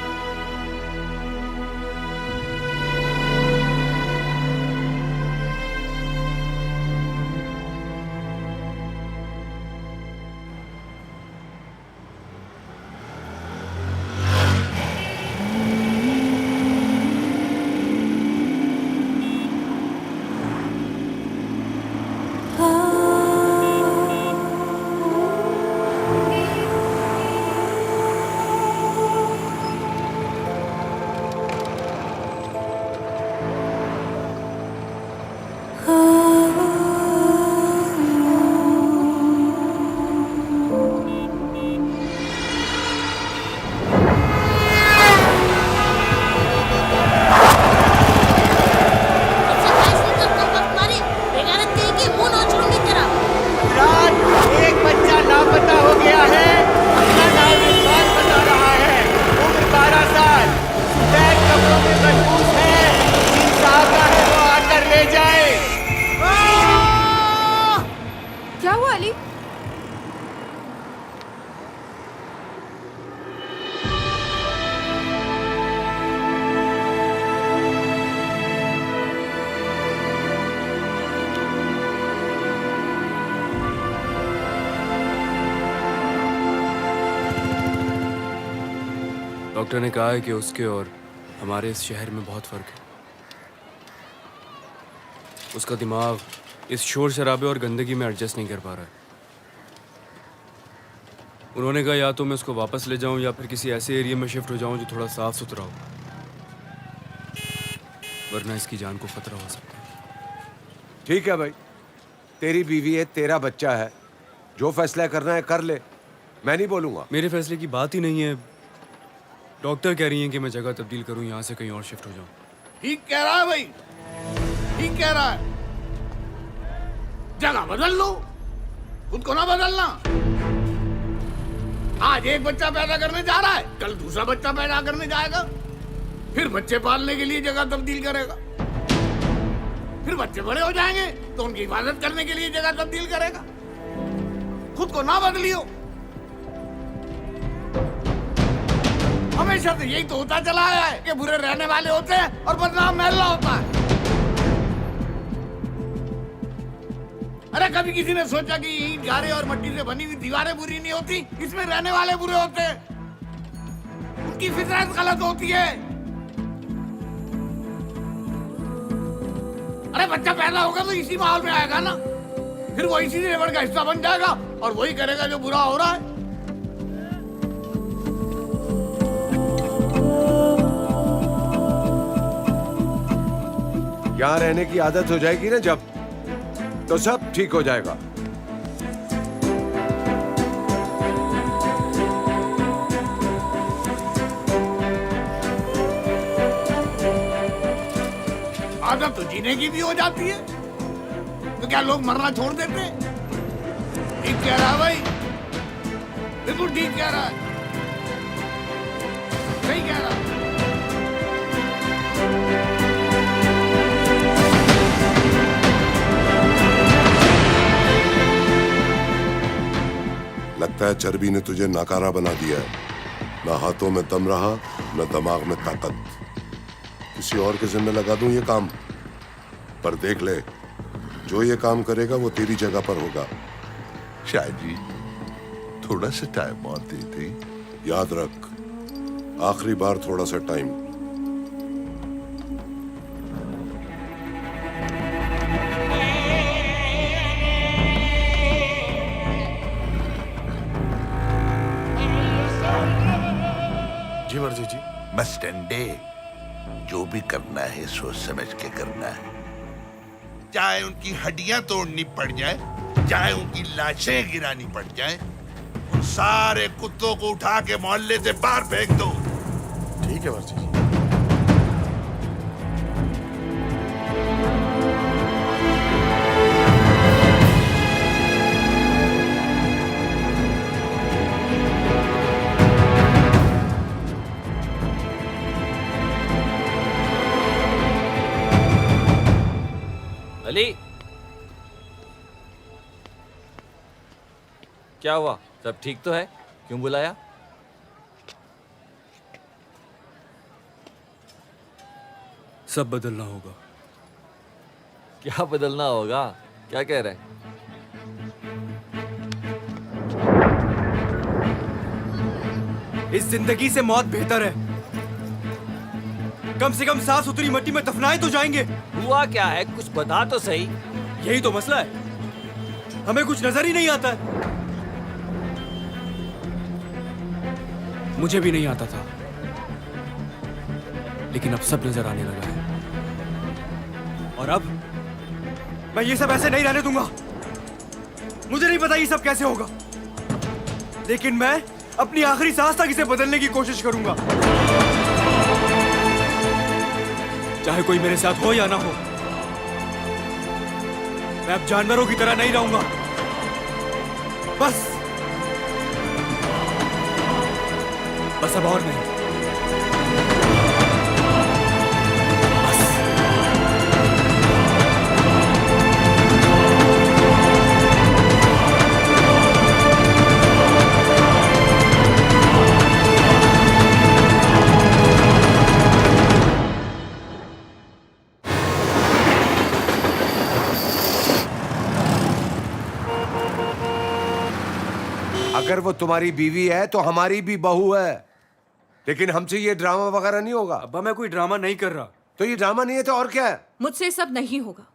Doctor ने कहा है कि उसके और हमारे इस शहर में बहुत फर्क है। उसका दिमाग इस शोर शराबे और गंदगी में एडजस्ट नहीं कर पा रहा है। उन्होंने कहा या तो मैं उसको वापस ले जाऊं या फिर किसी ऐसे एरिया में शिफ्ट हो जाऊं जो थोड़ा साफ सुथरा हो, वरना इसकी जान को खतरा हो सकता है। ठीक है भाई, तेरी बीवी है, तेरा बच्चा है, जो फैसला करना है कर ले, मैं नहीं बोलूंगा। मेरे फैसले की बात ही नहीं है। डॉक्टर कह रही हैं कि मैं जगह तब्दील करूं, यहाँ से कहीं और शिफ्ट हो जाऊं। ठीक कह रहा है भाई, ठीक कह रहा है। जगह बदल लो, खुद को ना बदलना। आज एक बच्चा पैदा करने जा रहा है, कल दूसरा बच्चा पैदा करने जाएगा, फिर बच्चे पालने के लिए जगह तब्दील करेगा, फिर बच्चे बड़े हो जाएंगे तो उनकी हिफाजत करने के लिए जगह तब्दील करेगा। खुद को ना बदलियो। हमेशा से यही तो होता चला आया है कि बुरे रहने वाले होते हैं और बदनाम महल्ला होता है। अरे कभी किसी ने सोचा कि ईंट गारे और मट्टी से बनी हुई दीवारें बुरी नहीं होती, इसमें रहने वाले बुरे होते हैं, उनकी फितरत गलत होती है। अरे बच्चा पैदा होगा तो इसी माहौल में आएगा ना, फिर वो इसी लेबर का हिस्सा बन जाएगा और वही करेगा जो बुरा हो रहा है। यहाँ रहने की आदत हो जाएगी ना जब, तो सब ठीक हो जाएगा। आदत तो जीने की भी हो जाती है, तो क्या लोग मरना छोड़ देते? ठीक कह रहा है भाई, बिल्कुल ठीक कह रहा है, सही कह रहा है। लगता है चर्बी ने तुझे नाकारा बना दिया है। ना हाथों में दम रहा, न दिमाग में ताकत। किसी और के जिम्मे लगा दूं ये काम, पर देख ले, जो ये काम करेगा वो तेरी जगह पर होगा। शाहजी, थोड़ा सा टाइम और दे दे। याद रख, आखिरी बार थोड़ा सा टाइम। जी मर्जी जी। मस्टंडे, जो भी करना है सोच समझ के करना है। चाहे उनकी हड्डियां तोड़नी पड़ जाए, चाहे उनकी लाशें गिरानी पड़ जाए, उन सारे कुत्तों को उठा के मोहल्ले से बाहर फेंक दो। ठीक है मर्जी जी। अली, क्या हुआ? सब ठीक तो है? क्यों बुलाया? सब बदलना होगा। क्या बदलना होगा? क्या कह रहे हैं? इस जिंदगी से मौत बेहतर है। कम से कम साफ सुथरी मिट्टी में दफनाए तो जाएंगे। हुआ क्या है? कुछ बता तो सही। यही तो मसला है, हमें कुछ नजर ही नहीं आता है। मुझे भी नहीं आता था, लेकिन अब सब नजर आने लगा है। और अब मैं ये सब ऐसे नहीं रहने दूंगा। मुझे नहीं पता ये सब कैसे होगा, लेकिन मैं अपनी आखिरी सांस तक इसे बदलने की कोशिश करूंगा, चाहे कोई मेरे साथ हो या ना हो। मैं अब जानवरों की तरह नहीं रहूंगा। बस अब और नहीं। अगर वो तुम्हारी बीवी है तो हमारी भी बहू है। लेकिन हमसे ये ड्रामा वगैरह नहीं होगा। अब्बा मैं कोई ड्रामा नहीं कर रहा। तो ये ड्रामा नहीं है तो और क्या है? मुझसे सब नहीं होगा।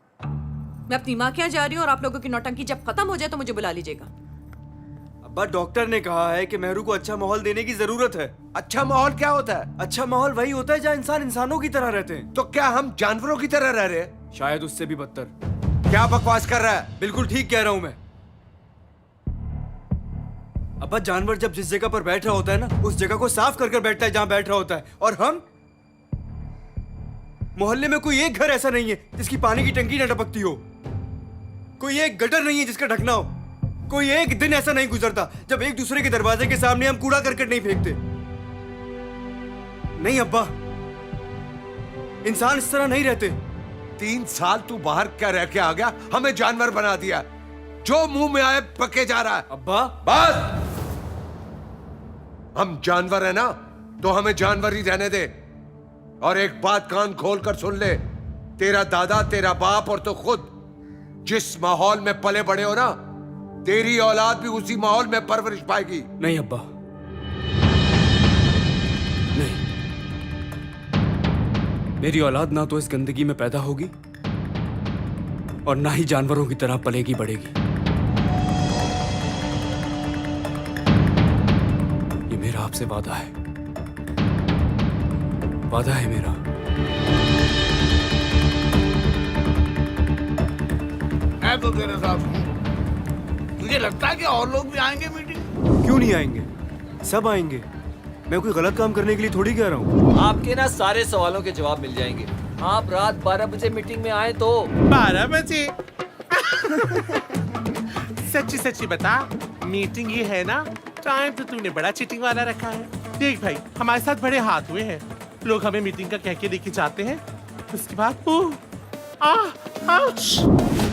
मैं अपनी माँ के यहाँ जा रही हूँ और आप लोगों की नौटंकी जब खत्म हो जाए तो मुझे बुला लीजिएगा। अब्बा डॉक्टर ने कहा है कि मेहरू को अच्छा माहौल देने की जरूरत है। अच्छा माहौल क्या होता है? अच्छा माहौल वही होता है जहाँ इंसान इंसानों की तरह रहते हैं। तो क्या हम जानवरों की तरह रह रहे हैं? शायद उससे भी बदतर। क्या बकवास कर रहा है? बिल्कुल ठीक कह रहा हूँ मैं। अब्बा जानवर जब जिस जगह पर बैठ रहा होता है ना, उस जगह को साफ कर कर बैठता है जहाँ बैठ रहा होता है। और हम मोहल्ले में कोई एक घर ऐसा नहीं है जिसकी पानी की टंकी न टपकती हो, कोई एक गटर नहीं है जिसका ढकना हो, कोई एक दिन ऐसा नहीं गुजरता जब एक दूसरे के दरवाजे के सामने हम कूड़ा करकट नहीं फेंकते। नहीं अब्बा, इंसान इस तरह नहीं रहते। 3 साल तू बाहर क्या रह के आ गया, हमें जानवर बना दिया। जो मुंह में आए पके जा रहा है। अब्बा बस, हम जानवर है ना तो हमें जानवर ही रहने दे। और एक बात कान खोल कर सुन ले, तेरा दादा, तेरा बाप और तो खुद जिस माहौल में पले बड़े हो ना, तेरी औलाद भी उसी माहौल में परवरिश पाएगी। नहीं अब्बा, नहीं। मेरी औलाद ना तो इस गंदगी में पैदा होगी और ना ही जानवरों की तरह पलेगी बढ़ेगी। ये मेरा आपसे वादा है, वादा है मेरा। है तो तेरे साथ। मुझे लगता है कि और लोग भी आएंगे मीटिंग। क्यों नहीं आएंगे? सब आएंगे। मैं कोई गलत काम करने के लिए थोड़ी कह रहा हूँ। आपके ना सारे सवालों के जवाब मिल जाएंगे। आप रात 12 बजे मीटिंग में आए तो 12 बजे? सच्ची सच्ची बता, मीटिंग ये है ना? टाइम तो तूने बड़ा चीटिंग वाला रखा है। देख भाई, हमारे साथ बड़े हाथ हुए हैं। लोग हमें मीटिंग का कह के लेके जाते हैं, उसके बाद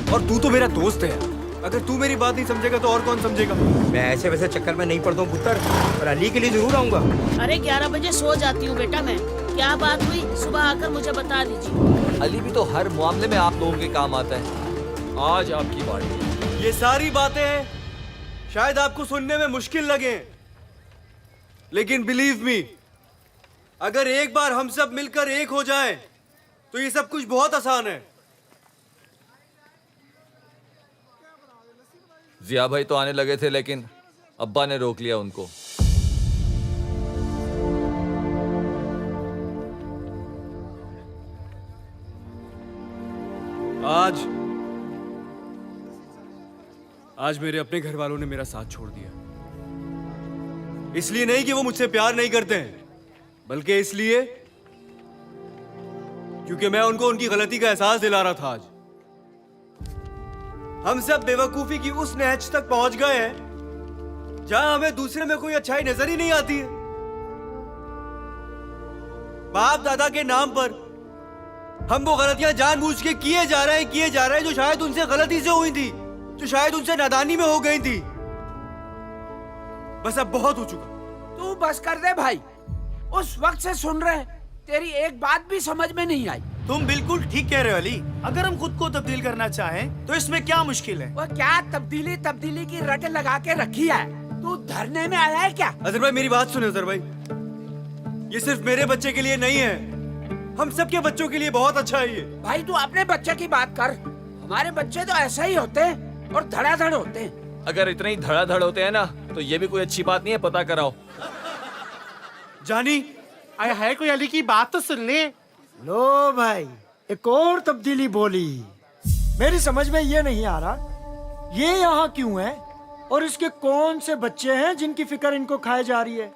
और तू तो मेरा दोस्त है। अगर तू मेरी बात नहीं समझेगा तो और कौन समझेगा? मैं ऐसे वैसे चक्कर में नहीं पड़ता हूँ पुत्र, पर अली के लिए जरूर आऊंगा। अरे 11 बजे सो जाती हूँ बेटा मैं। क्या बात हुई सुबह आकर मुझे बता दीजिए। अली भी तो हर मामले में आप लोगों के काम आता है। आज आपकी बारी। ये सारी बातें शायद आपको सुनने में मुश्किल लगे, लेकिन बिलीव मी, अगर एक बार हम सब मिलकर एक हो जाएं, तो ये सब कुछ बहुत आसान है। जिया भाई तो आने लगे थे, लेकिन अब्बा ने रोक लिया उनको। आज मेरे अपने घर वालों ने मेरा साथ छोड़ दिया। इसलिए नहीं कि वो मुझसे प्यार नहीं करते हैं, बल्कि इसलिए क्योंकि मैं उनको उनकी गलती का एहसास दिला रहा था। आज हम सब बेवकूफी की उस नहज तक पहुंच गए हैं जहां हमें दूसरे में कोई अच्छाई नजर ही नहीं आती है। बाप दादा के नाम पर हम वो गलतियां जानबूझ के किए जा रहे हैं जो शायद उनसे गलती से हुई थी, जो शायद उनसे नादानी में हो गई थी। बस अब बहुत हो चुका। तू बस कर दे भाई, उस वक्त से सुन रहे, तेरी एक बात भी समझ में नहीं आई। तुम बिल्कुल ठीक कह रहे हो अली। अगर हम खुद को तब्दील करना चाहें तो इसमें क्या मुश्किल है? वो क्या तब्दीली की रट लगा के रखी है? तू धरने में आया है क्या? अजहर भाई मेरी बात सुनो। अजहर भाई, ये सिर्फ मेरे बच्चे के लिए नहीं है, हम सब के बच्चों के लिए बहुत अच्छा है ये। भाई तू अपने बच्चे की बात कर, हमारे बच्चे तो ऐसा ही होते हैं और धड़ाधड़ होते हैं। अगर इतने ही धड़ाधड़ होते हैं ना, तो ये भी कोई अच्छी बात नहीं है। पता कराओ। जानी आया है कोई? अली की बात तो सुन ले। लो भाई, एक और तब्दीली बोली। मेरी समझ में ये नहीं आ रहा, ये यहाँ क्यों है और इसके कौन से बच्चे हैं जिनकी फिक्र इनको खाए जा रही है?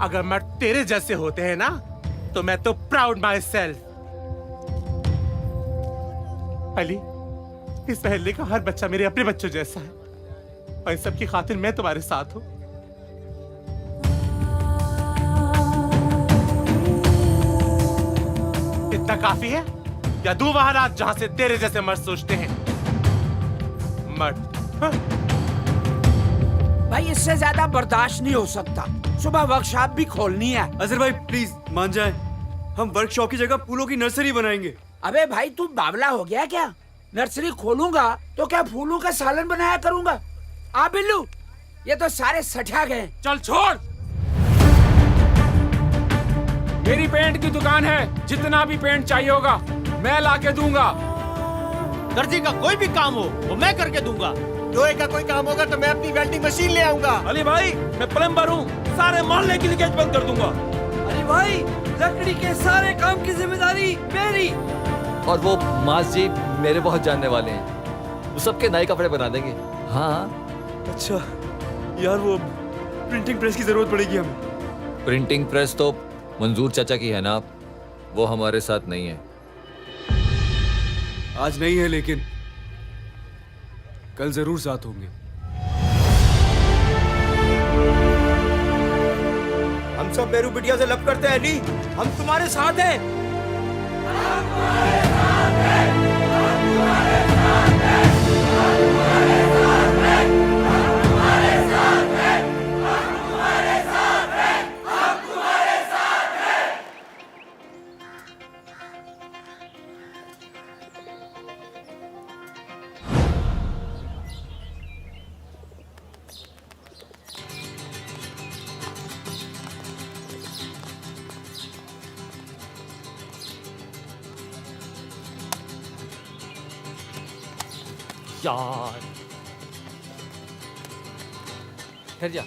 अगर मैं तेरे जैसे होते हैं ना, तो मैं तो प्राउड माई सेल्फ। अली, इस मोहल्ले का हर बच्चा मेरे अपने बच्चों जैसा है, और इन सब की खातिर मैं तुम्हारे साथ हूँ। इतना काफी है या दो वहां रात जहां से तेरे जैसे मर्द सोचते हैं? मर्द हाँ? भाई इससे ज्यादा बर्दाश्त नहीं हो सकता। सुबह वर्कशॉप भी खोलनी है। अजहर भाई प्लीज मान जाए, हम वर्कशॉप की जगह फूलों की नर्सरी बनाएंगे। अबे भाई तू बावला हो गया क्या? नर्सरी खोलूंगा तो क्या फूलों का सालन बनाया करूंगा? आ बिल्लू, ये तो सारे सठा गए। चल छोड़। मेरी पेंट की दुकान है, जितना भी पेंट चाहिए होगा मैं ला के दूंगा। दर्जी का कोई भी काम हो वो मैं करके दूंगा। लोहे का कोई काम होगा तो मैं अपनी वेल्डिंग मशीन ले आऊंगा। अली भाई मैं प्लम्बर हूँ, सारे मोहल्ले की लीकेज बंद कर दूंगा। अली भाई लकड़ी के सारे काम की जिम्मेदारी मेरी। और वो मास जी मेरे बहुत जानने वाले हैं, वो सबके नए कपड़े बना देंगे। हाँ अच्छा यार, वो प्रिंटिंग प्रेस की जरूरत पड़ेगी हमें। प्रिंटिंग प्रेस तो मंजूर चाचा की है ना, वो हमारे साथ नहीं है। आज नहीं है लेकिन कल जरूर साथ होंगे। हम सब मेरू बिटिया से लब करते हैं अली, हम तुम्हारे साथ हैं। यार ठहर जा।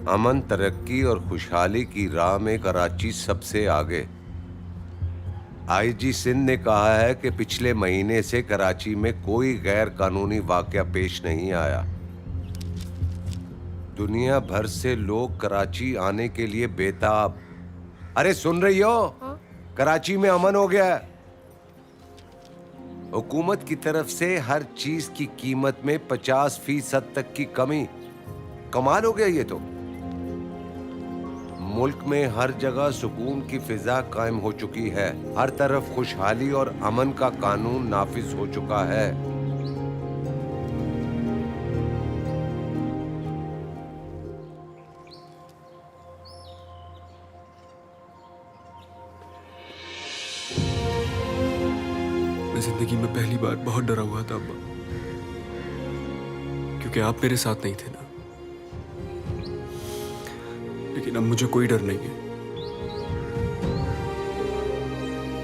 अमन, तरक्की और खुशहाली की राह में कराची सबसे आगे। आईजी सिंध ने कहा है कि पिछले महीने से कराची में कोई गैर कानूनी वाकया पेश नहीं आया। दुनिया भर से लोग कराची आने के लिए बेताब। अरे सुन रही हो? कराची में अमन हो गया है। हुकूमत की तरफ से हर चीज की कीमत में 50% तक की कमी। कमाल हो गया ये तो। मुल्क में हर जगह सुकून की फिजा कायम हो चुकी है। हर तरफ खुशहाली और अमन का कानून नाफिज हो चुका है। मैं जिंदगी में पहली बार बहुत डरा हुआ था अब्बा, क्योंकि आप मेरे साथ नहीं थे ना। लेकिन अब मुझे कोई डर नहीं है।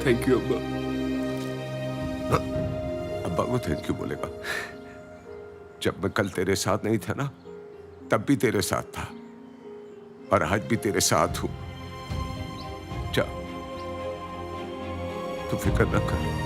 थैंक यू अब्बा। अब्बा को थैंक यू बोलेगा? जब मैं कल तेरे साथ नहीं था ना, तब भी तेरे साथ था और आज भी तेरे साथ हूं। जा, तू फिक्र न कर।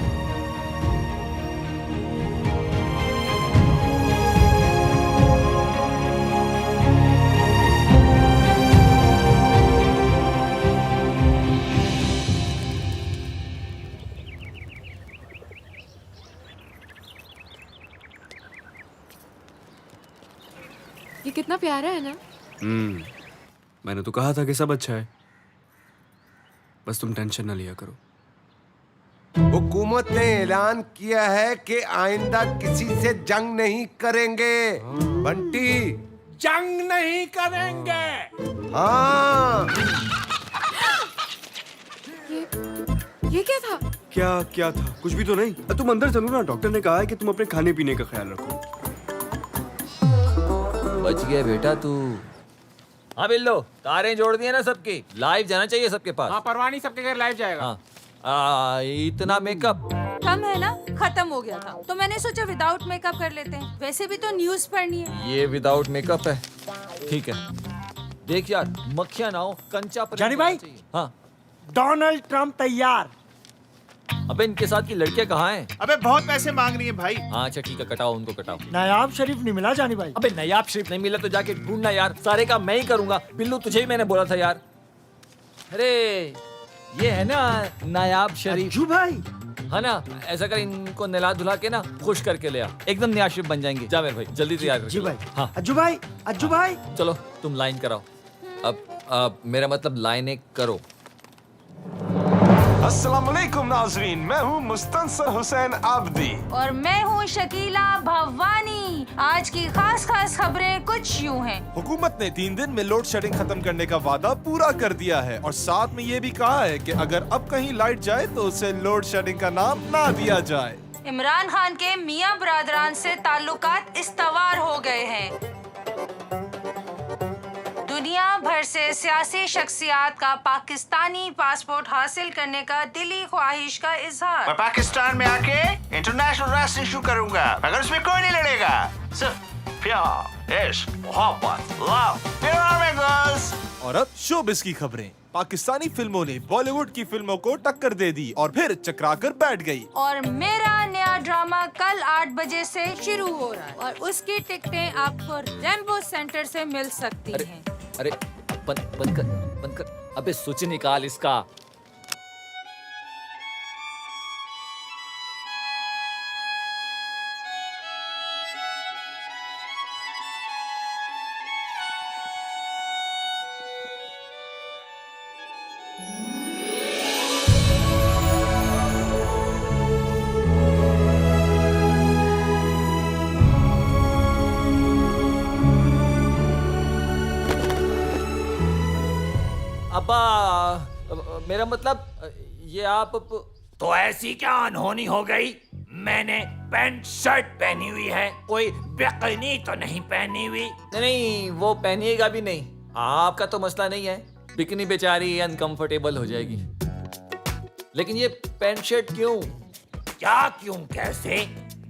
ये कितना प्यारा है ना। मैंने तो कहा था कि सब अच्छा है, बस तुम टेंशन ना लिया करो। हुकूमत ने ऐलान किया है कि आइंदा किसी से जंग नहीं करेंगे। बंटी, जंग नहीं करेंगे। हाँ। ये क्या था? क्या था? कुछ भी तो नहीं। तुम अंदर चलो ना, डॉक्टर ने कहा है कि तुम अपने खाने पीने का ख्याल रखो। बच गया बेटा तू। हाँ बिल्लो, कारें जोड़ दी है ना सबकी, लाइव जाना चाहिए सबके पास। हाँ, परवानी सबके घर लाइव जाएगा। हाँ। इतना मेकअप कम है ना, खत्म हो गया था तो मैंने सोचा विदाउट मेकअप कर लेते हैं। वैसे भी तो न्यूज़ पढ़नी है। ये विदाउट मेकअप है, ठीक है। देख यार, मक्खियां ना हो, कंचा पर जानी भाई। हाँ, डोनाल्ड ट्रम्प तैयार। अबे इनके साथ की लड़कियां कहाँ हैं? अबे बहुत पैसे मांग रही है भाई। हाँ अच्छा ठीक है, कटाओ उनको, कटाओ। नायाब शरीफ नहीं मिला जानी भाई। अबे नायाब शरीफ नहीं मिला तो जाके ढूंढना यार, सारे काम मैं ही करूंगा। बिल्लू तुझे ही मैंने बोला था यार। अरे ये है ना नायाब शरीफ भाई, है ना? ऐसा कर, इनको नहला धुला के ना खुश करके ले आ, एकदम नया शरीफ बन जाएंगे। जा मेरे भाई, जल्दी तैयार कर। जी भाई। हाँ अज्जू भाई, अज्जू भाई। चलो तुम लाइन कराओ। अब मेरा मतलब लाइन एक करो। अस्सलाम वालेकुम नाज़रीन, मैं हूँ मुस्तंसर हुसैन आबदी। और मैं हूँ शकीला भवानी। आज की खास खबरें कुछ यूँ हैं। हुकूमत ने 3 दिन में लोड शेडिंग खत्म करने का वादा पूरा कर दिया है और साथ में ये भी कहा है कि अगर अब कहीं लाइट जाए तो उसे लोड शेडिंग का नाम ना दिया जाए। इमरान खान के मियां बरादरान से ताल्लुकात इस्तवार हो गए हैं। दुनिया भर से सियासी शख्सियात का पाकिस्तानी पासपोर्ट हासिल करने का दिली ख्वाहिश का इजहार। मैं पाकिस्तान में आके इंटरनेशनल रेसलिंग शुरू करूंगा, मगर उसमें कोई नहीं लड़ेगा, सिर्फ प्यार, इश्क, मोहब्बत, लव, गर्ल्स। और अब शोबिस की खबरें। पाकिस्तानी फिल्मों ने बॉलीवुड की फिल्मों को टक्कर दे दी और फिर चकराकर बैठ गई। और मेरा नया ड्रामा कल 8 बजे से शुरू हो रहा है और उसकी टिकटें आपको रेम्बो सेंटर से मिल सकती हैं। अरे बंद कर। अबे स्विच निकाल इसका। अब्बा, मेरा मतलब ये आप तो ऐसी क्या अनहोनी हो गई? मैंने पैंट शर्ट पहनी हुई है, कोई बिकिनी तो नहीं पहनी हुई। नहीं, वो पहनिएगा भी नहीं। आपका तो मसला नहीं है, बिकनी बेचारी अनकंफर्टेबल हो जाएगी। लेकिन ये पैंट शर्ट क्यों? क्या क्यों कैसे?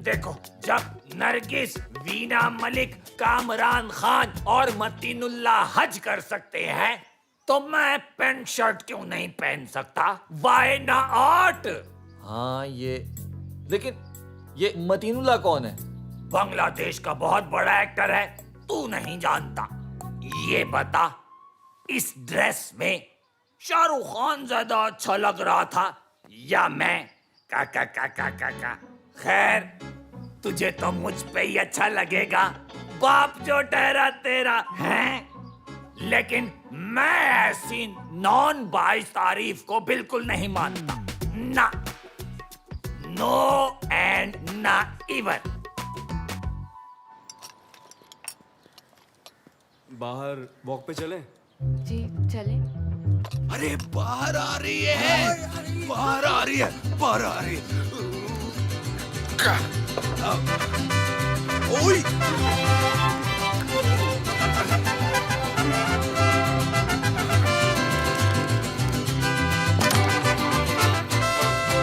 देखो, जब नरगिस, वीना मलिक, कामरान खान और मतीनुल्लाह हज कर सकते हैं तो मैं पैंट शर्ट क्यों नहीं पहन सकता? Why not? हाँ लेकिन ये मतीनुल्लाह कौन है? बांग्लादेश का बहुत बड़ा एक्टर है, तू नहीं जानता? ये बता, इस ड्रेस में शाहरुख खान ज्यादा अच्छा लग रहा था या मैं? का। खैर, तुझे तो मुझ पे ही अच्छा लगेगा, बाप जो ठहरा तेरा है। लेकिन मैं ऐसी नॉन बाइस तारीफ को बिल्कुल नहीं मानता, ना, नो एंड ना इवन। बाहर वॉक पे चलें? जी चले। अरे बाहर आ रही है, बाहर आ रही है, बाहर आ रही है। ओए!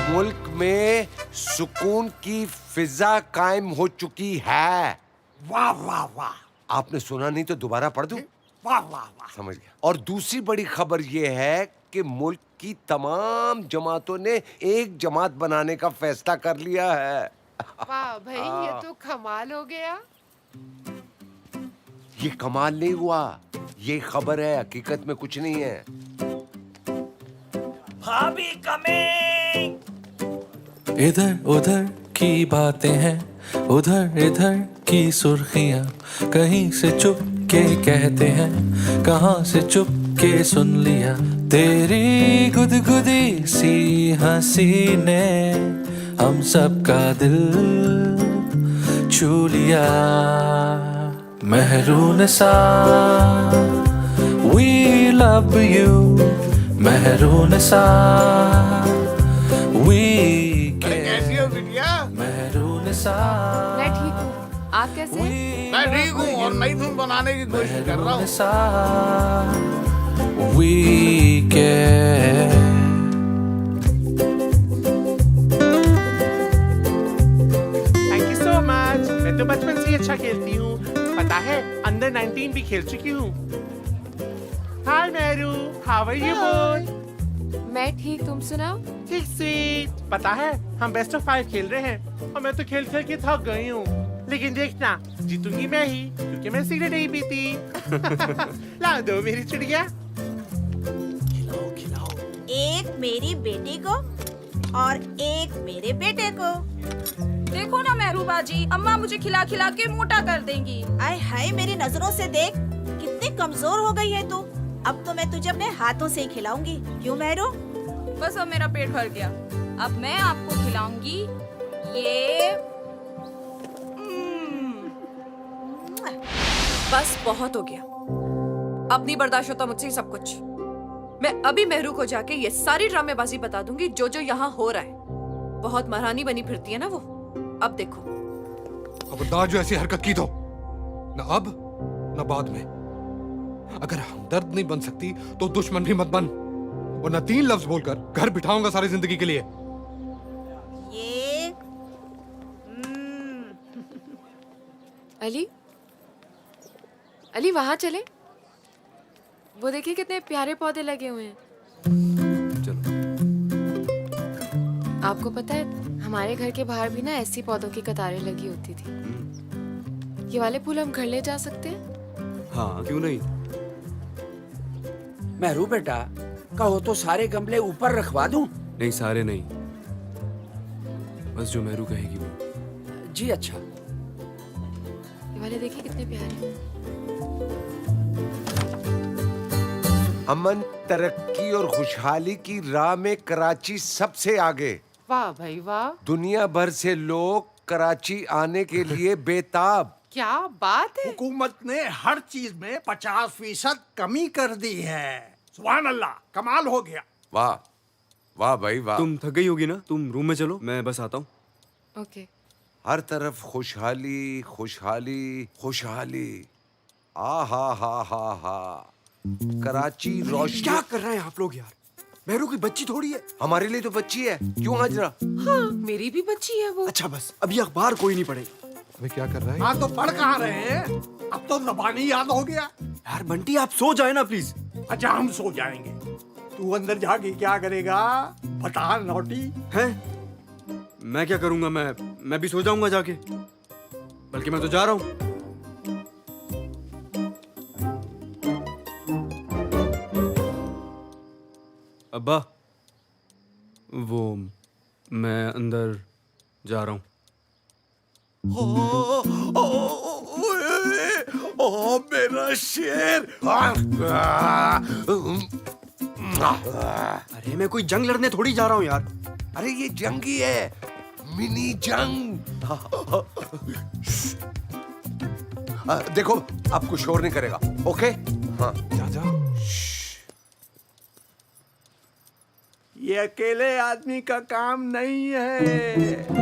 मुल्क में सुकून की फिजा कायम हो चुकी है। वाह वाह वाह। आपने सुना नहीं तो दोबारा पढ़ दूं? वाह वाह वाह। समझ गया। और दूसरी बड़ी खबर यह है कि मुल्क की तमाम जमातों ने एक जमात बनाने का फैसला कर लिया है। वाह भाई, ये तो कमाल हो गया। ये कमाल नहीं हुआ, ये खबर है, हकीकत में कुछ नहीं है। भाभी कमिंग। इधर उधर की बातें हैं, उधर इधर की सुर्खियां, कहीं से चुप के कहते हैं, कहाँ से चुप के सुन लिया। तेरी गुदगुदी सी हंसी ने हम सबका दिल छू लिया। महरून सा we love you, महरून सा we कैसी हो बिटिया? महरून सा। मैं ठीक हूँ, आप कैसे हैं? मैं ठीक हूँ और नई धुन बनाने की कोशिश कर रहा हूँ। We care। Thank you so much. मैं तो बचपन से ही अच्छा खेलती हूँ, पता है अंडर 19 भी खेल चुकी हूँ। हाय मेरू, हाउ आर यू बोय? मैं ठीक, तुम सुनाओ? ठीक स्वीट। पता है हम बेस्ट ऑफ 5 खेल रहे हैं और मैं तो खेल खेल के थक गई हूँ, लेकिन देखना जीतूंगी मैं ही, क्योंकि मैं सिगरेट नहीं पीती। ला दो मेरी चिड़िया। एक मेरी बेटी को और एक मेरे बेटे को। देखो ना मेहरूबा जी, अम्मा मुझे खिला खिला के मोटा कर देंगी। आय हाय, मेरी नजरों से देख कितनी कमजोर हो गई है तू। अब तो मैं तुझे अपने हाथों से ही खिलाऊंगी, क्यों मेहरू? बस अब मेरा पेट भर गया। अब मैं आपको खिलाऊंगी ये। बस बहुत हो गया, अब नहीं बर्दाश्त होता मुझसे सब कुछ। मैं अभी मेहरू को जाके ये सारी ड्रामेबाजी बता दूंगी जो जो यहाँ हो रहा है। बहुत महारानी बनी फिरती है ना वो। अब देखो। खबरदार जो ऐसी हरकत की तो न अब न बाद में। अगर हमदर्द नहीं बन सकती तो दुश्मन भी मत बन, और न 3 लफ्ज बोलकर घर बिठाऊंगा सारी जिंदगी के लिए। ये अली, अली वहां चले, वो देखिए कितने प्यारे पौधे लगे हुए हैं। आपको पता है हमारे घर के बाहर भी ना ऐसी पौधों की कतारें लगी होती थी। ये वाले फूल हम घर ले जा सकते हैं? हाँ क्यों नहीं। मेहरू बेटा, कहो तो सारे गमले ऊपर रखवा दूं? नहीं सारे नहीं, बस जो मेहरू कहेगी वो। जी अच्छा। ये वाले देखिए कितने प्यारे हैं। अमन, तरक्की और खुशहाली की राह में कराची सबसे आगे। वाह भाई वाह, दुनिया भर से लोग कराची आने के लिए बेताब। क्या बात है। हुकूमत ने हर चीज में 50% कमी कर दी है। सुभान अल्लाह, कमाल हो गया। वाह वाह भाई वाह। तुम थक गई होगी ना, तुम रूम में चलो, मैं बस आता हूँ। ओके। हर तरफ खुशहाली खुशहाली खुशहाली। आ हा। कराची रोशनी। क्या कर रहे हैं आप लोग यार? मेहरू की बच्ची थोड़ी है। हमारे लिए तो बच्ची है, क्यों हाजरा? हाँ, मेरी भी बच्ची है वो। अच्छा बस, अभी अखबार कोई नहीं पढ़ेगा। अबे क्या कर रहा है? हाँ तो पढ़ कहाँ रहे हैं? अब तो ज़बानी याद हो गया। यार बंटी आप सो जाए ना प्लीज। अच्छा हम सो जाएंगे, तू अंदर जाके क्या करेगा बता नौटी। हैं? मैं क्या करूंगा? मैं भी सो जाऊंगा जाके, बल्कि मैं तो जा रहा हूँ। अब्बा, वो मैं अंदर जा रहा हूँ। ओ मेरा शेर। अरे मैं कोई जंग लड़ने थोड़ी जा रहा हूँ यार। अरे ये जंगी है, मिनी जंग। देखो आपको शोर नहीं करेगा, ओके? हाँ जा। ये अकेले आदमी का काम नहीं है।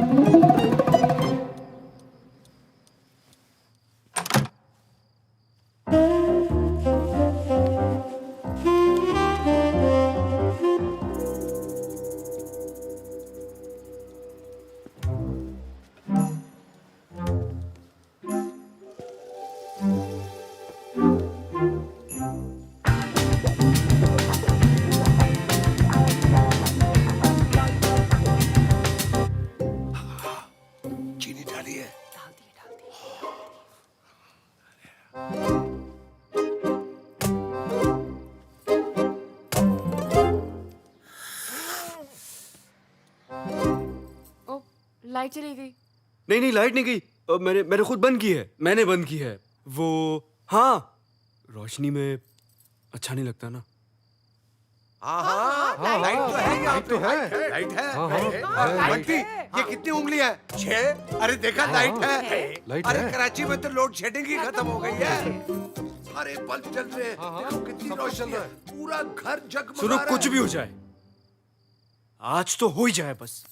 चीनी डालिए। ओ, लाइट चली गई। नहीं लाइट नहीं गई, मैंने खुद बंद की है। मैंने बंद की है वो। हाँ, रोशनी में अच्छा नहीं लगता ना। हाँ, लाइट तो है, यहाँ पे लाइट है। बंटी, ये कितनी उंगली है? 6। अरे देखा, लाइट है। अरे कराची में तो लोड शेडिंग ही खत्म हो गई है। सारे बल्ब जल रहे हैं, देखो कितनी रोशनी है, पूरा घर जगमगा सुनो, रहा है। कुछ भी हो जाए, आज तो हो ही जाए बस।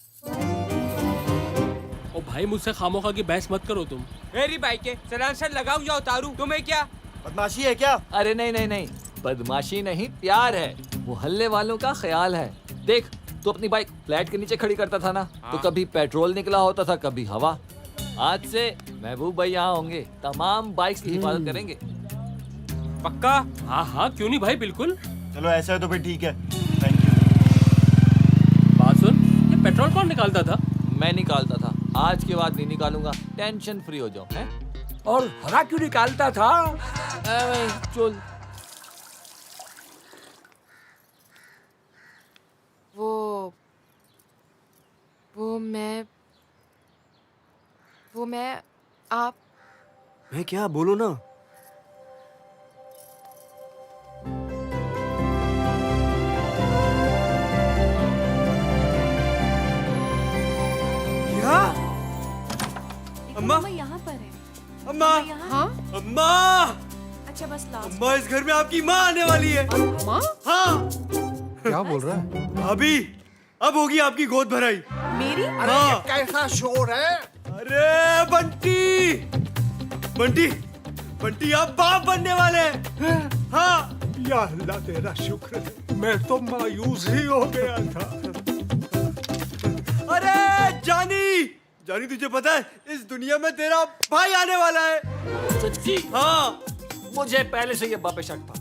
ओ भाई, मुझसे खामोखा की बहस मत करो तुम। मेरी बाइक के सलांसर लगाऊं या उतारूं? तुम्हें क्या बदमाशी है क्या? अरे नहीं, बदमाशी नहीं, प्यार है। मोहल्ले वालों का ख्याल है। देख, तू अपनी बाइक फ्लैट के नीचे खड़ी करता था ना, तो कभी पेट्रोल निकला होता था, कभी हवा। आज से महबूब भाई यहाँ होंगे, तमाम बाइक्स की हिफाजत करेंगे। पक्का? हाँ, क्यों नहीं भाई, बिल्कुल। चलो ऐसा है तो फिर ठीक है। बात सुन, ये पेट्रोल कौन निकालता था? मैं निकालता था, आज के बाद नहीं निकालूंगा। टेंशन फ्री हो जाओ। हैं? और हवा क्यों निकालता था? चल। वो मैं आप मैं क्या बोलो ना। अम्मा मैं यहाँ पर है। अम्मा हाँ अम्मा अच्छा बस लास्ट। अम्मा इस घर में आपकी माँ आने वाली है। माँ? हाँ क्या बोल रहा है? अभी अब होगी आपकी गोद भराई। मेरी? अरे ये कैसा शोर है? अरे बंटी बंटी बंटी आप बाप बनने वाले हैं। हाँ या अल्लाह तेरा शुक्र है, मैं तो मायूस ही हो गया था। अरे जानी जानी तुझे पता है इस दुनिया में तेरा भाई आने वाला है। सच्ची? हाँ मुझे पहले से ये अब्बा पे शक था।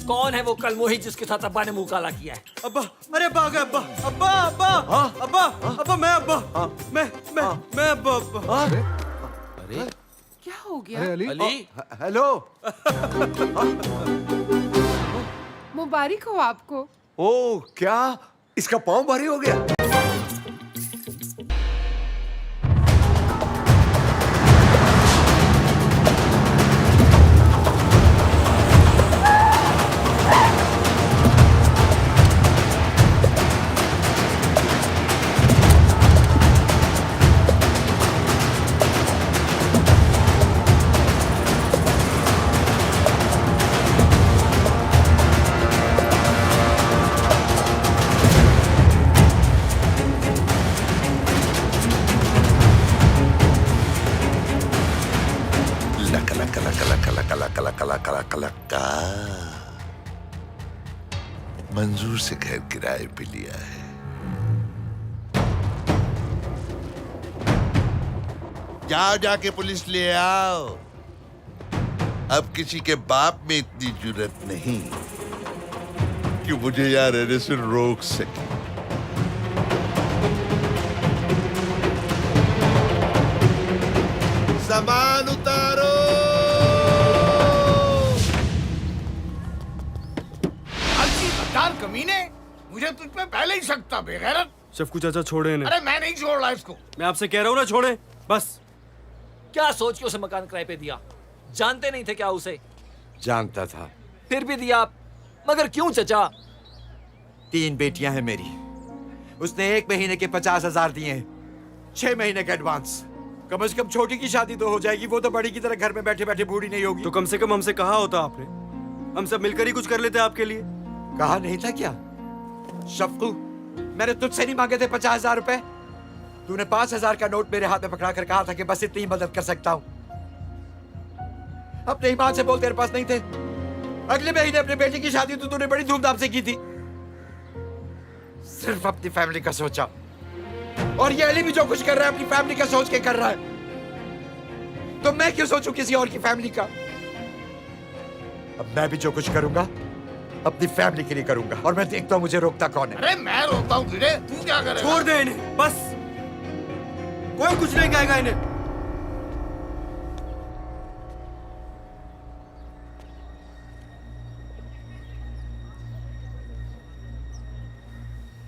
कौन है वो कल मोही जिसके साथ अब्बा ने मुंह काला किया है? अब्बा अरे अब्बा आ गए, अब्बा अब्बा अब्बा अब्बा अब्बा मैं अब्बा मैं अब्बा अब्बा। अरे क्या हो गया? अरे अली, अली हेलो। मुबारक हो आपको। ओ क्या इसका पाँव भारी हो गया? मंजूर से घर किराए पे लिया है। जाओ जाके पुलिस ले आओ। अब किसी के बाप में इतनी जुर्रत नहीं कि मुझे यहाँ रहने से रोक सके। सामान उतारो। गद्दार कमीने, मुझे तुझ पे पहले ही शक था बेगैरत। शफकू चाचा छोड़े इन्हें। अरे मैं नहीं छोड़ रहा इसको। मैं आपसे कह रहा हूँ ना छोड़े बस। क्या सोच के उसे मकान किराए पे दिया? जानते नहीं थे क्या उसे? जानता था। फिर भी दिया आप, मगर क्यों चचा? 3 बेटियां हैं मेरी। उसने 1 महीने के 50,000 दिए हैं, 6 महीने का एडवांस। कम से कम छोटी की शादी तो हो जाएगी, वो तो बड़ी की तरह घर में बैठे बैठे बूढ़ी नहीं होगी। तो कम से कम हमसे कहा होता आपने, हम सब मिलकर ही कुछ कर लेते आपके लिए। कहा नहीं था क्या? शफकू, मैंने तुझसे नहीं मांगे थे 50,000 रुपए। तूने 5,000 का नोट मेरे हाथ में पकड़ा कर कहा था कि बस इतनी मदद कर सकता हूं। अपने ईमान से बोल, तेरे पास नहीं थे। अगले महीने अपने बेटी की शादी तो तूने बड़ी धूमधाम से की थी। सिर्फ अपनी फैमिली का सोचा। और ये अली भी जो कुछ कर रहा है अपनी फैमिली का सोच के कर रहा है। तो मैं क्यों सोचूं किसी और की फैमिली का? अब मैं भी जो कुछ करूंगा अपनी फैमिली के लिए करूंगा, और मैं देखता हूं मुझे रोकता कौन है। अरे मैं रोकता हूँ तुझे, तू क्या करेगा? छोड़ दे इन्हें बस, कोई कुछ नहीं कहेगा इन्हें।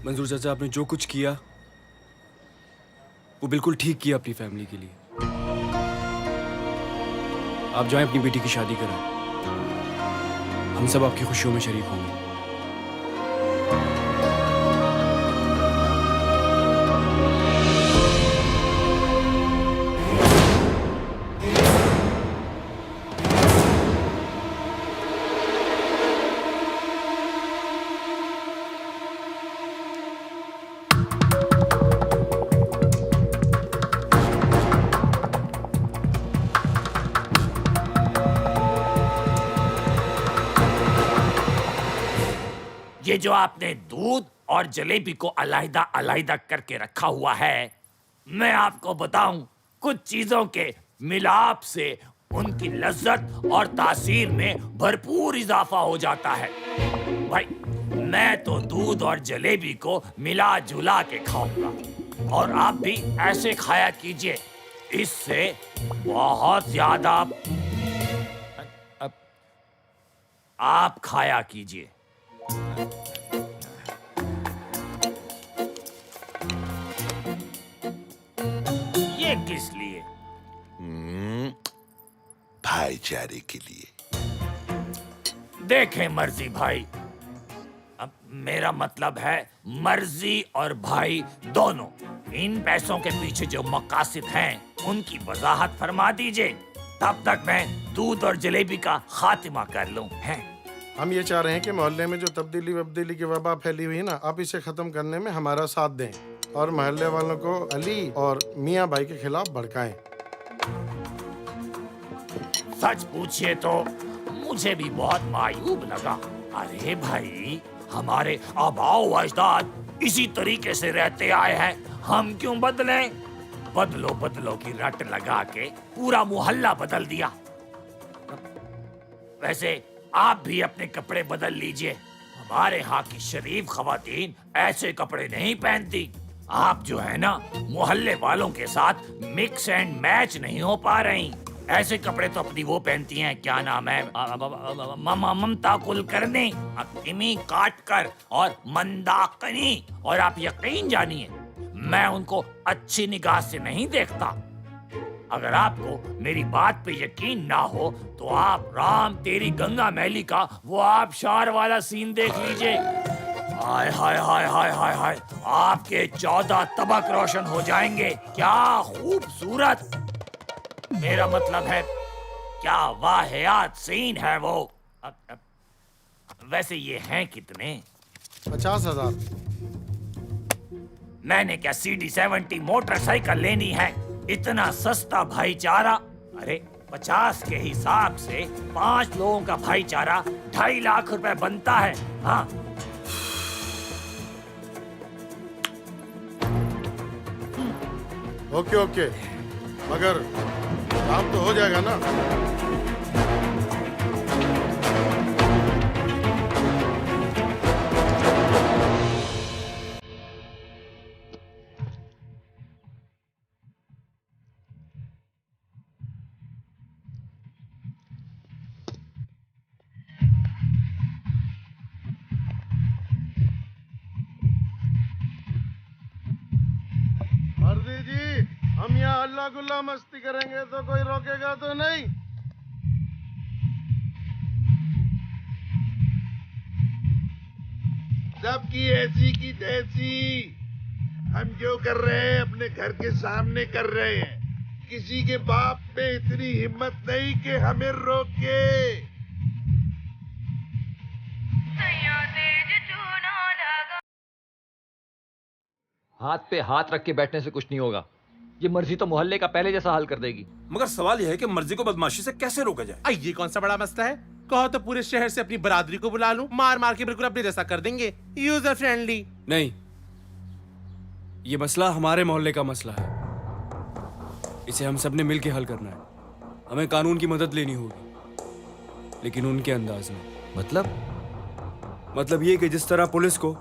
मंजूर चाचा, आपने जो कुछ किया वो बिल्कुल ठीक किया अपनी फैमिली के लिए। आप जाएं अपनी बेटी की शादी कराएं, हम सब आपकी खुशियों में शरीक होंगे। ये जो आपने दूध और जलेबी को अलग अलग करके रखा हुआ है, मैं आपको बताऊं, कुछ चीजों के मिलाप से उनकी लज्जत और तासीर में भरपूर इजाफा हो जाता है। भाई, मैं तो दूध और जलेबी को मिला जुला के खाऊंगा, और आप भी ऐसे खाया कीजिए। इससे बहुत ज्यादा आप खाया कीजिए। ये किस लिए? भाईचारे के लिए। देखें मर्जी भाई, अब मेरा मतलब है मर्जी और भाई दोनों। इन पैसों के पीछे जो मकासद हैं उनकी वजाहत फरमा दीजिए, तब तक मैं दूध और जलेबी का खात्मा कर लूं। हैं? हम ये चाह रहे हैं कि मोहल्ले में जो तब्दीली की वबा फैली हुई है ना, आप इसे खत्म करने में हमारा साथ दें और मोहल्ले वालों को अली और मियाँ भाई के खिलाफ भड़काएं। सच पूछिए तो मुझे भी बहुत मायूब लगा। अरे भाई, हमारे आबाओ अजदाद इसी तरीके से रहते आए हैं, हम क्यों बदलें? बदलो बदलो की रट लगा के पूरा मोहल्ला बदल दिया। वैसे आप भी अपने कपड़े बदल लीजिए। हमारे यहाँ की शरीफ खवातीन ऐसे कपड़े नहीं पहनती। आप जो है ना, मोहल्ले वालों के साथ मिक्स एंड मैच नहीं हो पा रही। ऐसे कपड़े तो अपनी वो पहनती हैं, क्या नाम है, ममता कुलकर्णी, अक्तिमी काटकर और मंदाकिनी। और आप यकीन जानिए, मैं उनको अच्छी निगाह से नहीं देखता। अगर आपको मेरी बात पे यकीन ना हो तो आप राम तेरी गंगा मैली का वो आबशार वाला सीन देख लीजिए। हाय हाय हाय हाय हाय हाय, आपके 14 तबक रोशन हो जाएंगे। क्या खूबसूरत, मेरा मतलब है क्या वाहियात सीन है वो। वैसे ये हैं कितने? 50,000। मैंने क्या CD70 मोटरसाइकिल लेनी है? इतना सस्ता भाईचारा। अरे 50 के हिसाब से 5 लोगों का भाईचारा 2.5 लाख रुपए बनता है। हाँ, ओके ओके, मगर काम तो हो जाएगा ना? मर्दी जी, हम यहाँ अल्लाह गुल्ला मस्ती करेंगे तो कोई रोकेगा तो नहीं? सबकी ऐसी की तैसी। हम जो कर रहे हैं अपने घर के सामने कर रहे हैं। किसी के बाप में इतनी हिम्मत नहीं कि हमें रोके। हाथ पे हाथ रख के बैठने से कुछ नहीं होगा। ये मर्जी तो मोहल्ले का पहले जैसा हाल कर देगी। मगर सवाल यह है कि मर्जी को बदमाशी से कैसे रोका जाए? ये कौन सा बड़ा मसला है? कहो तो पूरे शहर से अपनी बरादरी को बुला लूं, मार मार के बिल्कुल अपने जैसा कर देंगे, यूजर फ्रेंडली। नहीं, ये मसला हमारे मोहल्ले का मसला है। इसे हम सब ने मिलकर हल करना है। हमें कानून की मदद लेनी होगी, लेकिन उनके अंदाज में। मतलब ये कि जिस तरह पुलिस को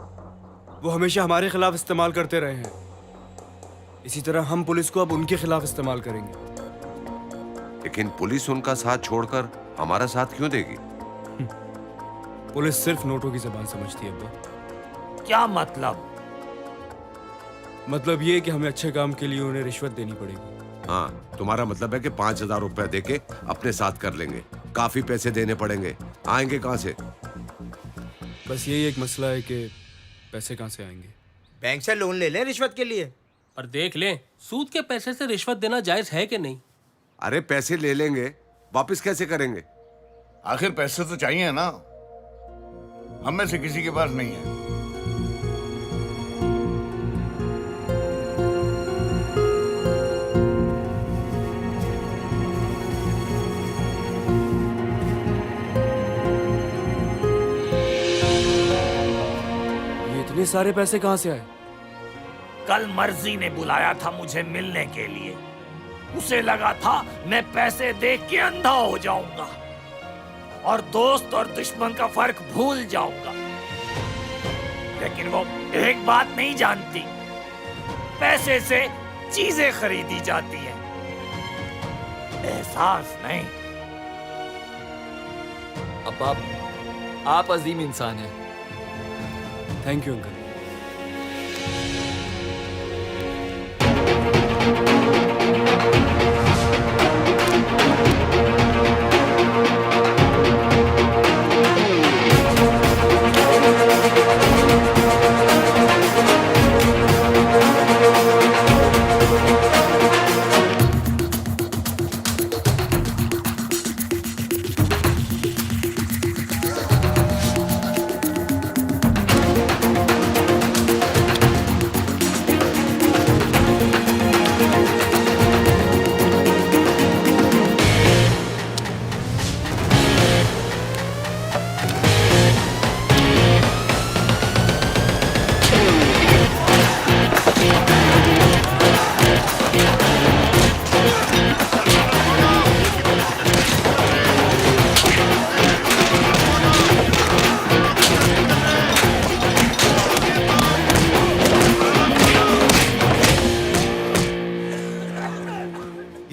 वो हमेशा हमारे खिलाफ इस्तेमाल करते रहे हैं, इसी तरह हम पुलिस को अब उनके खिलाफ इस्तेमाल करेंगे। लेकिन पुलिस उनका साथ छोड़कर हमारा साथ क्यों देगी? पुलिस सिर्फ नोटों की जबान समझती है अब्बा। क्या मतलब? मतलब ये कि हमें अच्छे काम के लिए उन्हें रिश्वत देनी पड़ेगी। हाँ, तुम्हारा मतलब है कि 5,000 रुपए देके अपने साथ कर लेंगे। काफी पैसे देने पड़ेंगे, आएंगे कहाँ से? बस यही एक मसला है कि पैसे कहाँ से आएंगे। बैंक से लोन ले लें रिश्वत के लिए। और देख लें, सूद के पैसे से रिश्वत देना जायज है कि नहीं? अरे पैसे ले लेंगे, वापस कैसे करेंगे? आखिर पैसे तो चाहिए ना, हम में से किसी के पास नहीं है। ये इतने सारे पैसे कहाँ से आए? कल मर्जी ने बुलाया था मुझे मिलने के लिए। उसे लगा था मैं पैसे देख के अंधा हो जाऊंगा और दोस्त और दुश्मन का फर्क भूल जाऊंगा, लेकिन वो एक बात नहीं जानती, पैसे से चीजें खरीदी जाती हैं, एहसास नहीं। अब आप अजीम इंसान हैं। Thank you uncle.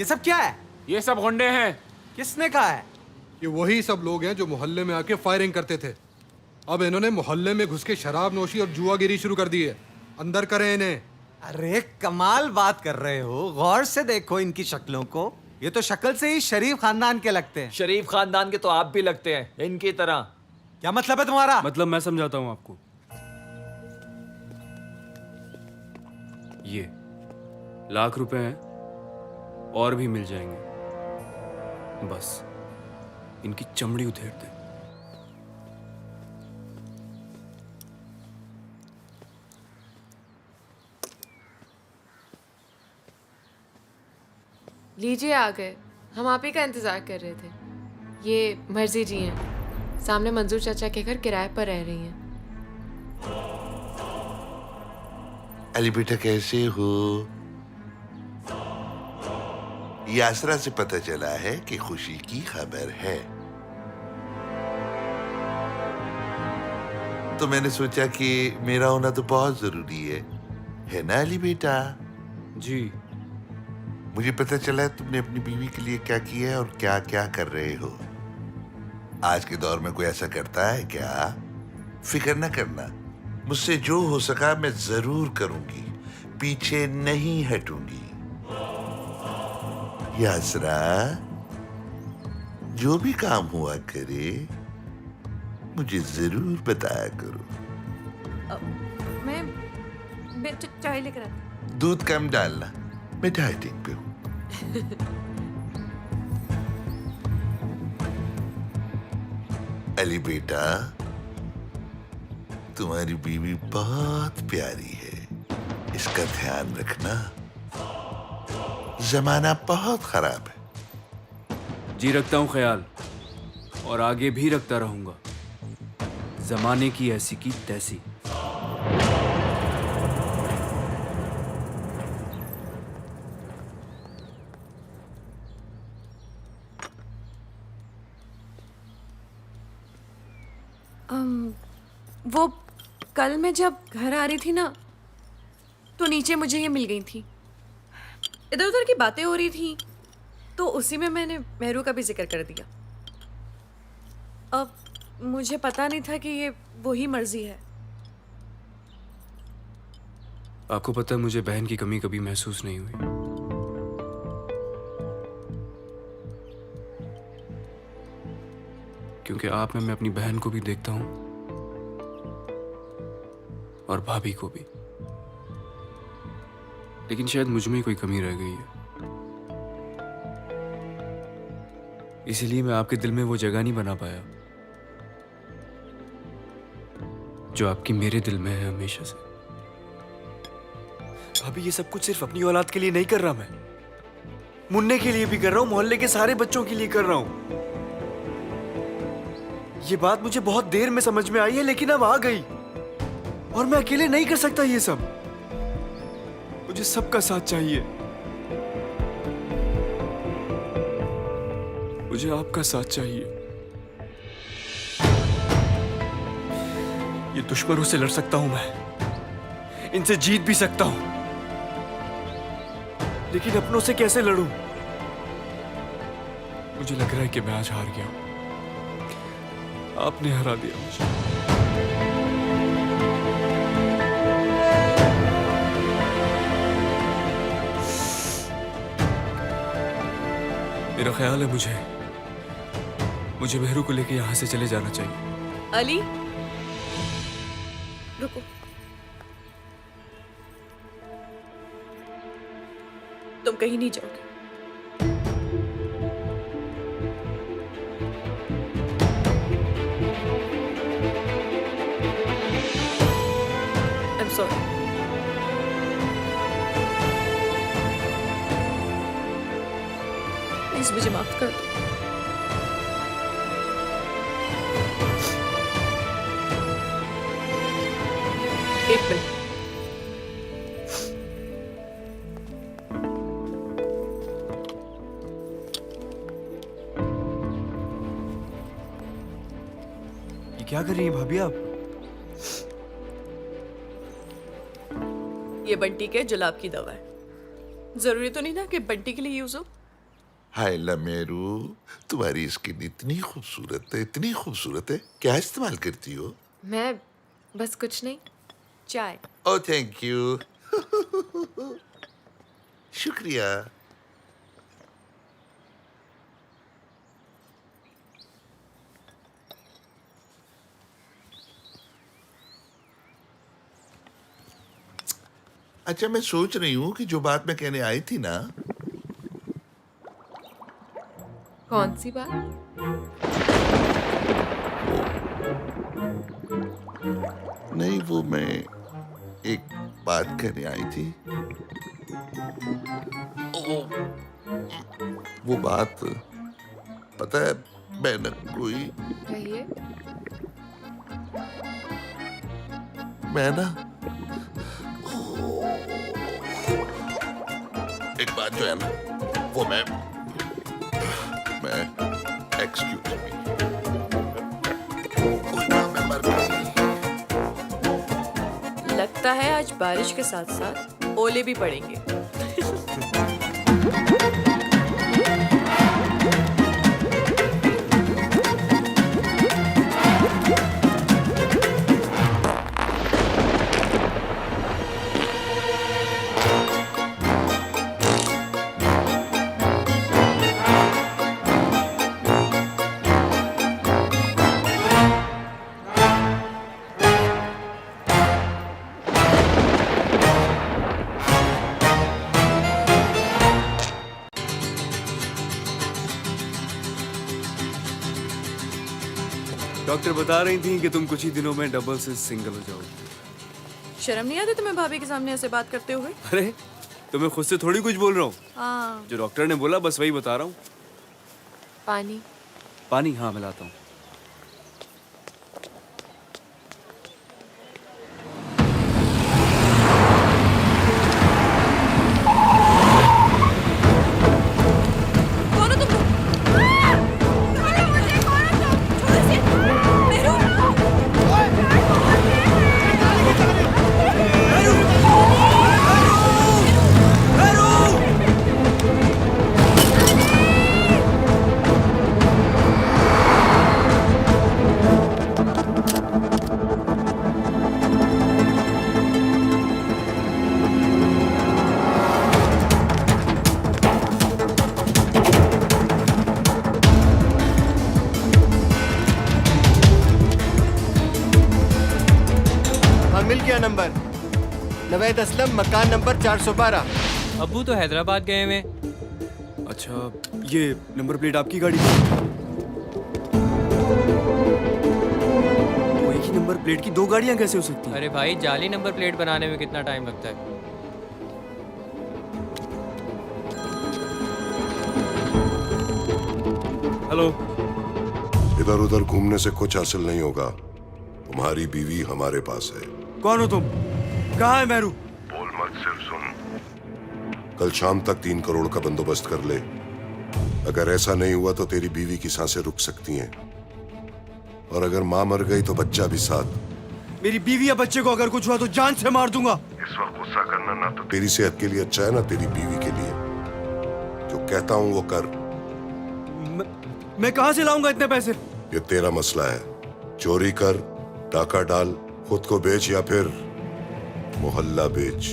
ये सब क्या है? ये सब गुंडे हैं। किसने कहा है? ये वही सब लोग हैं जो मोहल्ले में आके फायरिंग करते थे। अब इन्होंने मोहल्ले में घुस के शराब नोशी और जुआगिरी शुरू कर दी है। अंदर करें इन्हें। अरे कमाल बात कर रहे हो, गौर से देखो इनकी शक्लों को। ये तो शक्ल से ही शरीफ खानदान के लगते हैं। शरीफ खानदान के तो आप भी लगते हैं, इनकी तरह। क्या मतलब है तुम्हारा? मतलब मैं समझाता हूं आपको। ये लाख रुपए हैं और भी मिल जाएंगे, बस इनकी चमड़ी उधेड़ दे। लीजिए आ गए, हम आप ही का इंतजार कर रहे थे। ये मर्जी जी हैं, सामने मंजूर चाचा के घर किराए पर रह रही हैं। अली बेटा कैसे हो? यासरा से पता चला है कि खुशी की खबर है, तो मैंने सोचा कि मेरा होना तो बहुत जरूरी है ना अली बेटा? जी। मुझे पता चला है तुमने अपनी बीवी के लिए क्या किया है और क्या क्या कर रहे हो। आज के दौर में कोई ऐसा करता है क्या? फिक्र न करना, मुझसे जो हो सका मैं जरूर करूंगी, पीछे नहीं हटूंगी। यासरा, जो भी काम हुआ करे मुझे जरूर बताया करो। मैं चाय लेकर आती। दूध कम डालना, मैं डाइटिंग पे हूं। अली बेटा, तुम्हारी बीवी बहुत प्यारी है, इसका ध्यान रखना। जमाना बहुत खराब है। जी रखता हूं ख्याल, और आगे भी रखता रहूंगा। जमाने की ऐसी की तैसी। वो कल मैं जब घर आ रही थी ना, तो नीचे मुझे ये मिल गई थी। इधर उधर की बातें हो रही थी, तो उसी में मैंने मेहरू का भी जिक्र कर दिया। अब मुझे पता नहीं था कि ये वही मर्जी है। आपको पता है, मुझे बहन की कमी कभी महसूस नहीं हुई। क्योंकि आप में मैं अपनी बहन को भी देखता हूं और भाभी को भी, लेकिन शायद मुझ में ही कोई कमी रह गई है। इसीलिए मैं आपके दिल में वो जगह नहीं बना पाया जो आपकी मेरे दिल में है हमेशा से। भाभी, ये सब कुछ सिर्फ अपनी औलाद के लिए नहीं कर रहा मैं, मुन्ने के लिए भी कर रहा हूं, मोहल्ले के सारे बच्चों के लिए कर रहा हूं। ये बात मुझे बहुत देर में समझ में आई है, लेकिन अब आ गई, और मैं अकेले नहीं कर सकता ये सब। मुझे सबका साथ चाहिए। मुझे आपका साथ चाहिए। ये दुश्मनों से लड़ सकता हूं मैं, इनसे जीत भी सकता हूं, लेकिन अपनों से कैसे लड़ूं? मुझे लग रहा है कि मैं आज हार गया हूं। आपने हरा दिया मुझे। मेरा ख्याल है मुझे मेहरू को लेकर यहां से चले जाना चाहिए। अली, रुको। तुम कहीं नहीं जाओगे। I'm sorry. प्लीज मुझे माफ कर दो। एक मिनट। ये क्या कर रही हैं भाभी आप? ये बंटी के जुलाब की दवा है। जरूरी तो नहीं ना कि बंटी के लिए यूज हो। हाय लमेरू, तुम्हारी स्किन इतनी खूबसूरत है, क्या इस्तेमाल करती हो? मैं बस कुछ नहीं, चाय। Oh thank you. शुक्रिया। अच्छा, मैं सोच रही हूँ कि जो बात मैं कहने आई थी ना। कौन सी बात? नहीं, वो मैं एक बात कहने आई थी। वो बात, पता है, मैं न कोई, कहिए। मैं ना एक बात जो है ना, वो मैं एक्सक्यूज मी, कोई ना, मैं मर गई। लगता है आज बारिश के साथ साथ ओले भी पड़ेंगे। डॉक्टर बता रही थी कि तुम कुछ ही दिनों में डबल से सिंगल हो जाओगी। शर्म नहीं आती तुम्हें भाभी के सामने ऐसे बात करते हुए? अरे, तो मैं खुद से थोड़ी कुछ बोल रहा हूँ। हाँ। जो डॉक्टर ने बोला बस वही बता रहा हूँ। पानी। पानी, हाँ मैं लाता हूँ। नंबर नवेद असलम, मकान नंबर 412। अब्बू तो हैदराबाद गए हुए। अच्छा, ये नंबर प्लेट आपकी गाड़ी की? तो एक ही नंबर प्लेट की दो गाड़ियां कैसे हो सकती हैं? अरे भाई, जाली नंबर प्लेट बनाने में कितना टाइम लगता है? हेलो। इधर उधर घूमने से कुछ हासिल नहीं होगा। तुम्हारी बीवी हमारे पास है। कौन हो तुम? कहाँ है मेहरू? बोल मत, सिर्फ सुन। कल शाम तक 3 करोड़ का बंदोबस्त कर ले। अगर ऐसा नहीं हुआ तो तेरी बीवी की सांसें रुक सकती हैं, और अगर मां मर गई तो बच्चा भी साथ। मेरी बीवी या बच्चे को अगर कुछ हुआ तो जान से मार दूंगा। इस वक्त गुस्सा करना ना तो तेरी सेहत के लिए अच्छा है, ना तेरी बीवी के लिए। जो कहता हूं वो कर। मैं कहां से लाऊंगा इतने पैसे? ये तेरा मसला है। चोरी कर, डाका डाल, खुद को बेच या फिर मोहल्ला बेच।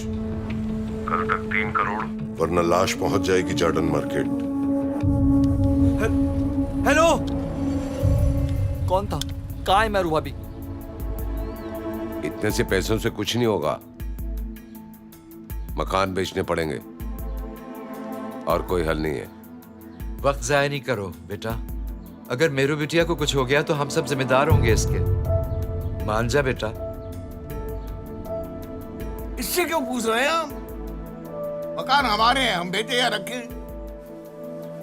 कल तक 3 करोड़, वरना लाश पहुंच जाएगी जार्डन मार्केट। हेलो। कौन था? कहाँ है मेहरू अभी? इतने से पैसों से कुछ नहीं होगा। मकान बेचने पड़ेंगे और कोई हल नहीं है। वक्त जाया नहीं करो बेटा। अगर मेरू बिटिया को कुछ हो गया तो हम सब जिम्मेदार होंगे इसके। मान जा बेटा। इससे क्यों पूछ रहे हैं हम? मकान हमारे हैं, हम बेचे या रखे।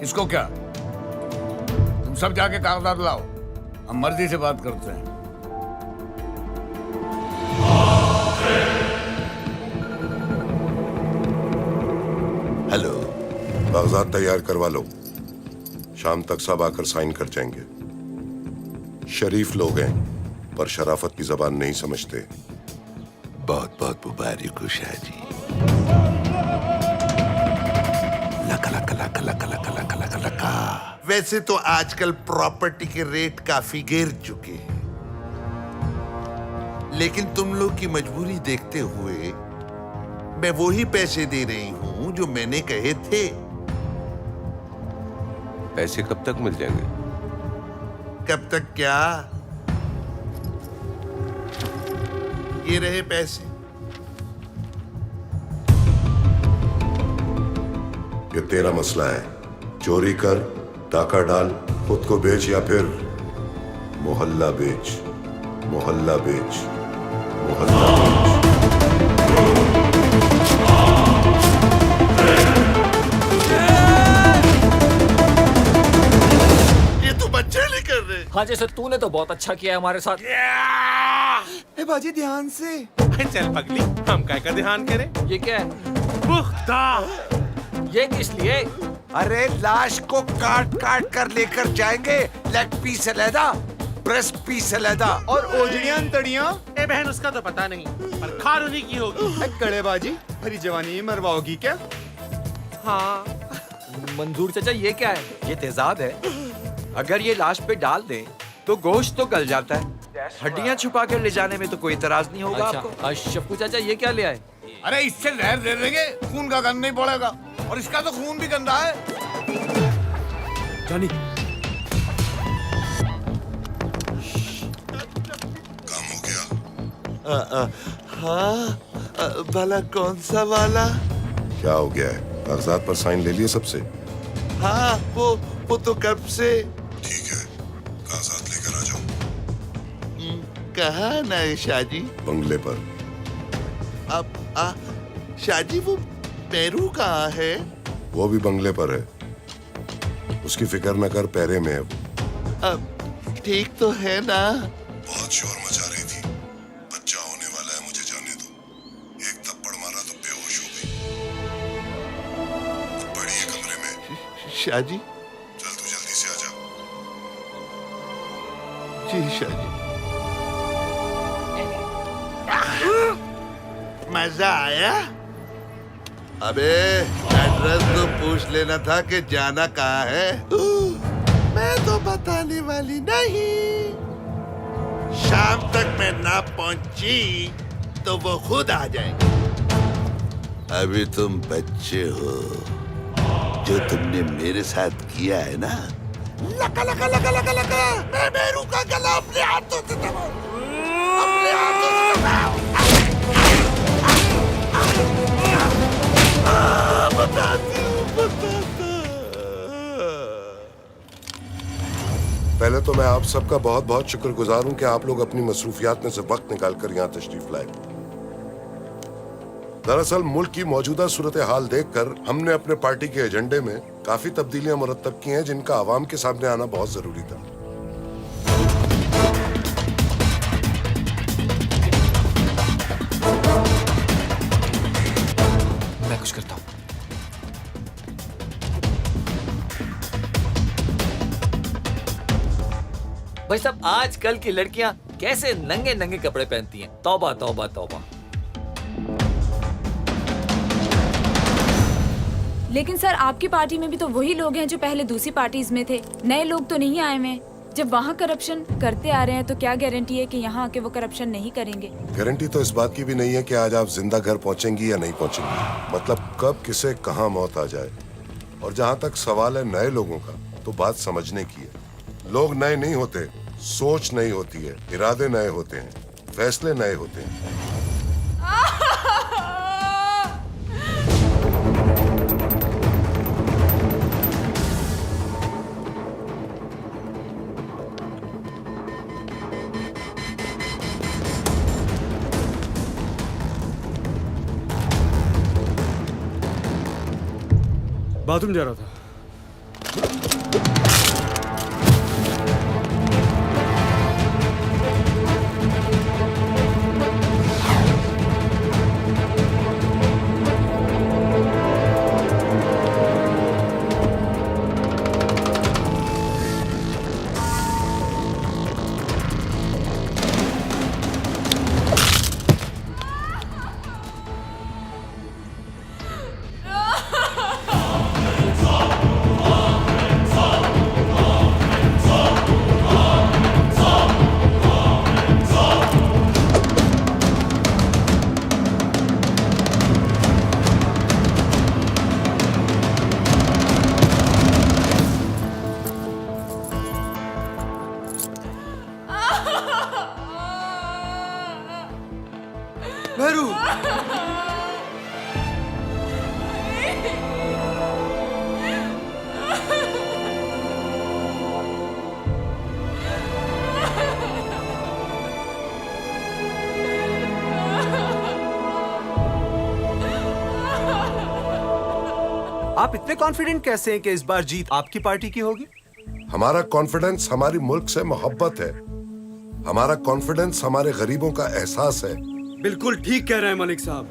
इसको क्या? तुम सब जाके कागजात लाओ, हम मर्जी से बात करते हैं। हेलो। कागजात तैयार करवा लो, शाम तक सब आकर साइन कर जाएंगे। शरीफ लोग हैं पर शराफत की जबान नहीं समझते। बहुत बहुत मुबारक हो Shahji. Luck luck luck luck luck luck luck luck वैसे तो आजकल प्रॉपर्टी के रेट काफी गिर चुके हैं, लेकिन तुम लोग की मजबूरी देखते हुए मैं वही पैसे दे रही हूं जो मैंने कहे थे। पैसे कब तक मिल जाएंगे? कब तक क्या? ये रहे पैसे। ये तेरा मसला है। चोरी कर, डाका डाल, खुद को बेच या फिर मोहल्ला बेच, मोहल्ला बेच, मोहल्ला बेच। ये तो बच्चे नहीं कर रहे। हाँ जैसे तूने तो बहुत अच्छा किया है हमारे साथ। ए बाजी ध्यान से। चल पगली, हम क्या का ध्यान करें? ये क्या है? पुख्ता। ये किस लिए? अरे लाश को काट काट कर लेकर जाएंगे। लेग पीस अलहदा, ब्रेस्ट पीस अलहदा। और ओजड़ियां तड़ियां? ए बहन उसका तो पता नहीं, पर खारूनी की होगी। कड़ेबाजी भरी जवानी मरवाओगी क्या? हाँ। मंजूर चाचा ये क्या है? ये तेजाब है। अगर ये लाश पे डाल दें तो गोश्त तो गल जाता है। हड्डियां छुपा कर ले जाने में तो कोई इतराज नहीं होगा आपको। शप्पू चाचा ये क्या ले आए? अरे इससे जहर दे देंगे, खून का गंद नहीं पड़ेगा, और इसका तो खून भी गंदा है। जानी काम हो गया? हाँ, भला कौन सा वाला? क्या हो गया है? कागजात पर साइन ले लिए सबसे? हाँ, वो तो कब से। ठीक है, कागजात लेकर आ जाओ। कहाँ ना है शाहजी? बंगले पर। अब शाहजी वो पेरू कहाँ है? वो भी बंगले पर है। उसकी फिक्र न कर, पैरे में है वो। अब ठीक तो है ना? बहुत शोर मचा रही थी। बच्चा होने वाला है, मुझे जाने दो। एक थप्पड़ मारा तो बेहोश हो गई। अब बड़ी है कमरे में। शाहजी। चल तू जल्दी से आ जा। जी शाहजी। मजा आया? अबे एड्रेस तो पूछ लेना था कि जाना कहाँ है। मैं तो बताने वाली नहीं। शाम तक मैं ना पहुंची तो वो खुद आ जाएंगे। अभी तुम बच्चे हो। जो तुमने मेरे साथ किया है ना, लका लका लका लका लका, मैं मेरू का गला अपने हाथों से दबाऊं, अपने हाथों से दबाऊं। पहले तो मैं आप सबका बहुत बहुत शुक्रगुजार हूं कि आप लोग अपनी मसरूफियात में से वक्त निकालकर यहाँ तशरीफ लाए। दरअसल मुल्क की मौजूदा सूरत हाल देखकर हमने अपने पार्टी के एजेंडे में काफी तब्दीलियां मुरतब की हैं, जिनका आवाम के सामने आना बहुत जरूरी था। मैं कुछ करता हूँ। भाई साहब आजकल की लड़कियां कैसे नंगे नंगे कपड़े पहनती हैं। तौबा तौबा तौबा। लेकिन सर आपकी पार्टी में भी तो वही लोग हैं जो पहले दूसरी पार्टीज में थे। नए लोग तो नहीं आए हैं। जब वहाँ करप्शन करते आ रहे हैं तो क्या गारंटी है कि यहाँ आके वो करप्शन नहीं करेंगे? गारंटी तो इस बात की भी नहीं है कि आज आप जिंदा घर पहुंचेंगी या नहीं पहुंचेंगी। मतलब कब किसे कहां मौत आ जाए। और जहां तक सवाल है नए लोगों का, तो बात समझने की है। लोग नए नहीं होते, सोच नई होती है, इरादे नए होते हैं, फैसले नए होते हैं। बाथरूम जा रहा था। आप इतने कॉन्फिडेंट कैसे हैं कि इस बार जीत आपकी पार्टी की होगी? हमारा कॉन्फिडेंस हमारी मुल्क से मोहब्बत है। हमारा कॉन्फिडेंस हमारे गरीबों का एहसास है। बिल्कुल ठीक कह रहे हैं मलिक साहब।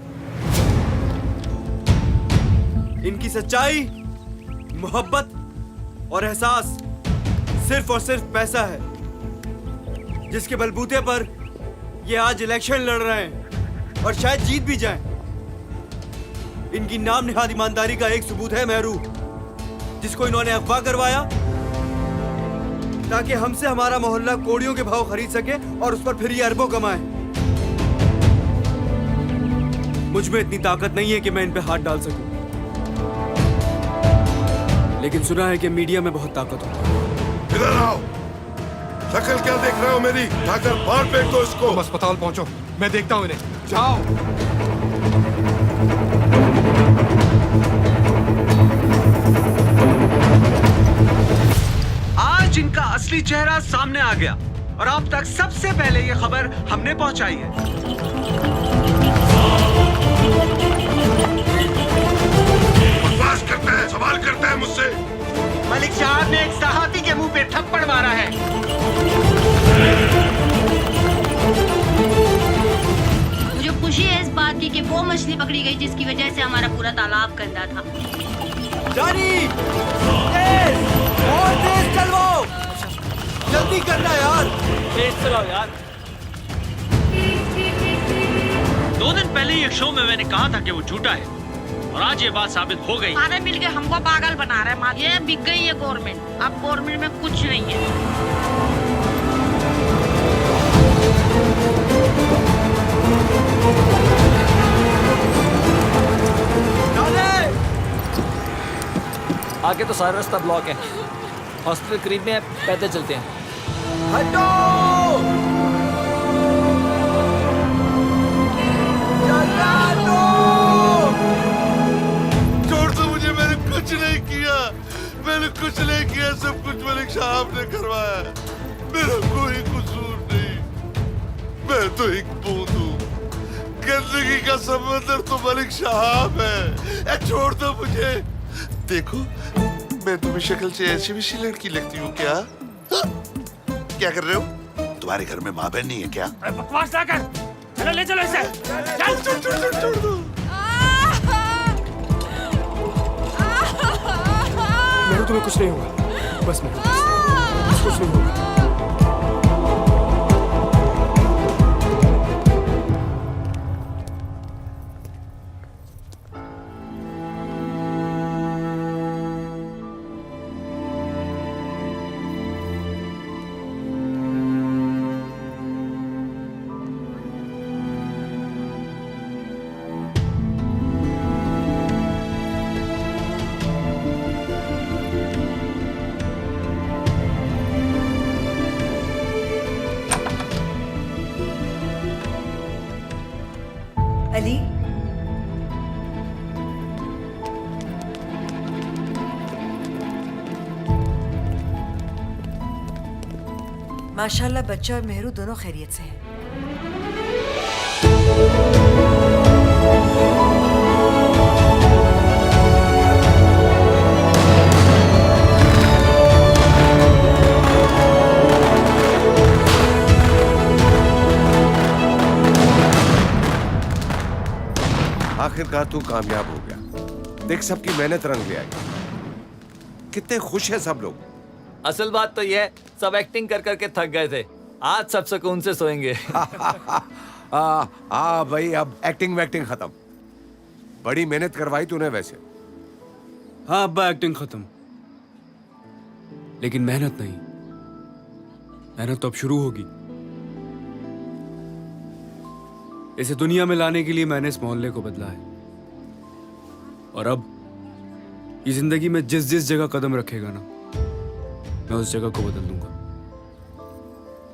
इनकी सच्चाई, मोहब्बत और एहसास सिर्फ और सिर्फ पैसा है, जिसके बलबूते पर ये आज इलेक्शन लड़ रहे हैं और शायद जीत भी जाएं। इनकी नाम निहाद ईमानदारी का एक सबूत है मेहरू, जिसको इन्होंने अगवा करवाया ताकि हमसे हमारा मोहल्ला कोड़ियों के भाव खरीद सके और उस पर फिर ये अरबों कमाए। मुझ में इतनी ताकत नहीं है कि मैं इन पे हाथ डाल सकूं, लेकिन सुना है कि मीडिया में बहुत ताकत हो। इधर आओ। शक्ल क्या देख रहे हो मेरी? ठाकर बाहर फेंक दो इसको। तुम अस्पताल पहुंचो, मैं देखता हूं इन्हें। जाओ। आज इनका असली चेहरा सामने आ गया और अब तक सबसे पहले ये खबर हमने पहुंचाई है। बकवास करते हैं, सवाल करते हैं मुझसे। मलिक साहब ने एक सहाफी के मुंह पे थप्पड़ मारा है। मुझे खुशी है इस बात की कि वो मछली पकड़ी गई जिसकी वजह से हमारा पूरा तालाब गंदा था। जानी, तेज, और तेज चलो, जल्दी करना यार, तेज चलाओ यार। 2 दिन पहले ही एक शो में मैंने कहा था कि वो झूठा है और आज ये बात साबित हो गई। सारे मिलके हमको पागल बना रहे हैं। ये बिक गई है गवर्नमेंट, अब गवर्नमेंट में कुछ नहीं है। आगे तो सारा रास्ता ब्लॉक है। हॉस्पिटल करीब में है, पैदल चलते हैं। हटो! छोड़ दो मुझे, मैंने कुछ नहीं किया। मैंने कुछ नहीं किया, सब कुछ मलिक साहब ने करवाया। मेरा कोई कसूर नहीं। मैं तो एक बूंद हूँ। गंदगी का समंदर तो मलिक साहब है। छोड़ दो मुझे। देखो, मैं तुम्हें शक्ल से ऐसी वैसी लड़की लगती हूँ क्या? क्या कर रहे हो? तुम्हारे घर में माँ बहन नहीं है क्या? बकवास ना कर, चलो ले चलो इसे। छोड़ दो। मेरे तुम्हें कुछ नहीं होगा, बस मेरे कुछ नहीं होगा। अली, माशाल्लाह बच्चा और मेहरू दोनों खैरियत से हैं। आखिरकार तू कामयाब हो गया। देख, सबकी मेहनत रंग ले आई। कितने खुश हैं सब लोग। असल बात तो ये है, सब एक्टिंग कर करके थक गए थे। आज सब सुकून से सोएंगे। भाई, अब एक्टिंग वैक्टिंग खत्म। बड़ी मेहनत करवाई तूने वैसे। हाँ अब्बा, एक्टिंग खत्म, लेकिन मेहनत नहीं। मेहनत तो अब शुरू होगी। इसे दुनिया में लाने के लिए मैंने इस मोहल्ले को बदला है, और अब ये जिंदगी में जिस जिस जगह कदम रखेगा ना, मैं उस जगह को बदल दूंगा।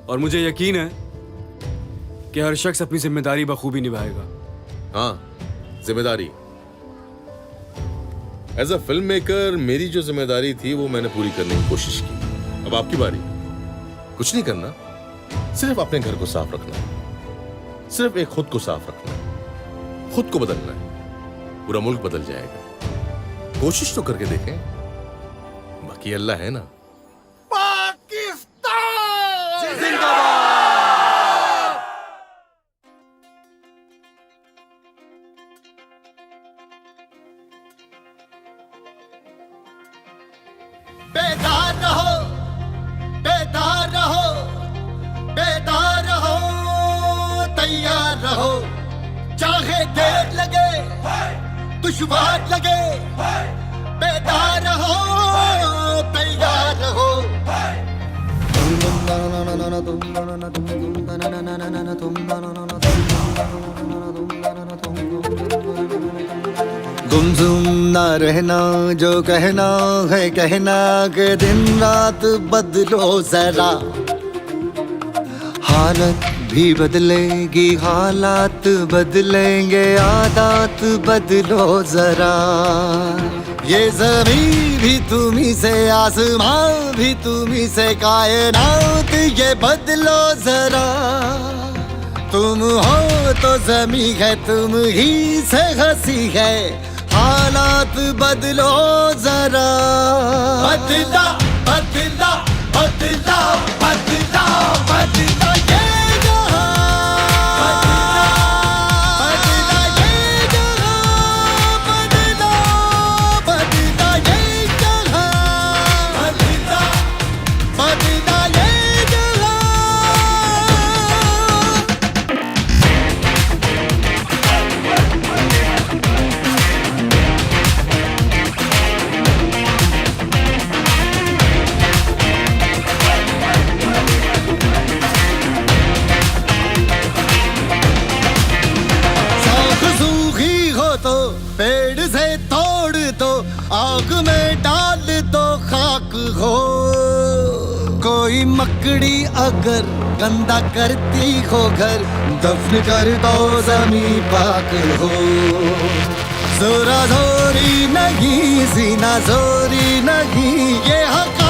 और मुझे यकीन है कि हर शख्स अपनी जिम्मेदारी बखूबी निभाएगा। हाँ, जिम्मेदारी। एज अ फिल्म मेकर मेरी जो जिम्मेदारी थी वो मैंने पूरी करने की कोशिश की। अब आपकी बारी। कुछ नहीं करना, सिर्फ अपने घर को साफ रखना है। सिर्फ एक खुद को साफ रखना है, खुद को बदलना है, पूरा मुल्क बदल जाएगा। कोशिश तो करके देखें, बाकी अल्लाह है ना। पाकिस्तान जिंदाबाद। बेदार रहो, बेदार रहो, बेदार रहो, तैयार रहो, चाहे देर लगे, दुश्वार लगे, बेदार रहो, तैयार रहो। गुमसुम ना रहना, जो कहना है कहना, के दिन रात बदलो जरा। हालत भी बदलेगी, हालात बदलेंगे, आदत बदलो जरा। ये ज़मीन भी तुम्ही से, आसमां भी तुम्ही से, कायनात ये बदलो जरा। तुम हो तो ज़मीं है, तुम ही से हंसी है, हालात बदलो जरा। बदला बदला बदला बदला बदला ये जहां, बदला ये जहां, बदला बदला ये जहां, बदला बदला ये जहां। शौक सूखी हो तो पेड़ से तोड़ दो, आग में डाल दो खाक हो। कोई मकड़ी अगर गंदा करती हो घर, दफन कर दो ज़मीं पाक हो। जोरा जोरी नहीं, सीना जोरी नहीं, ये हक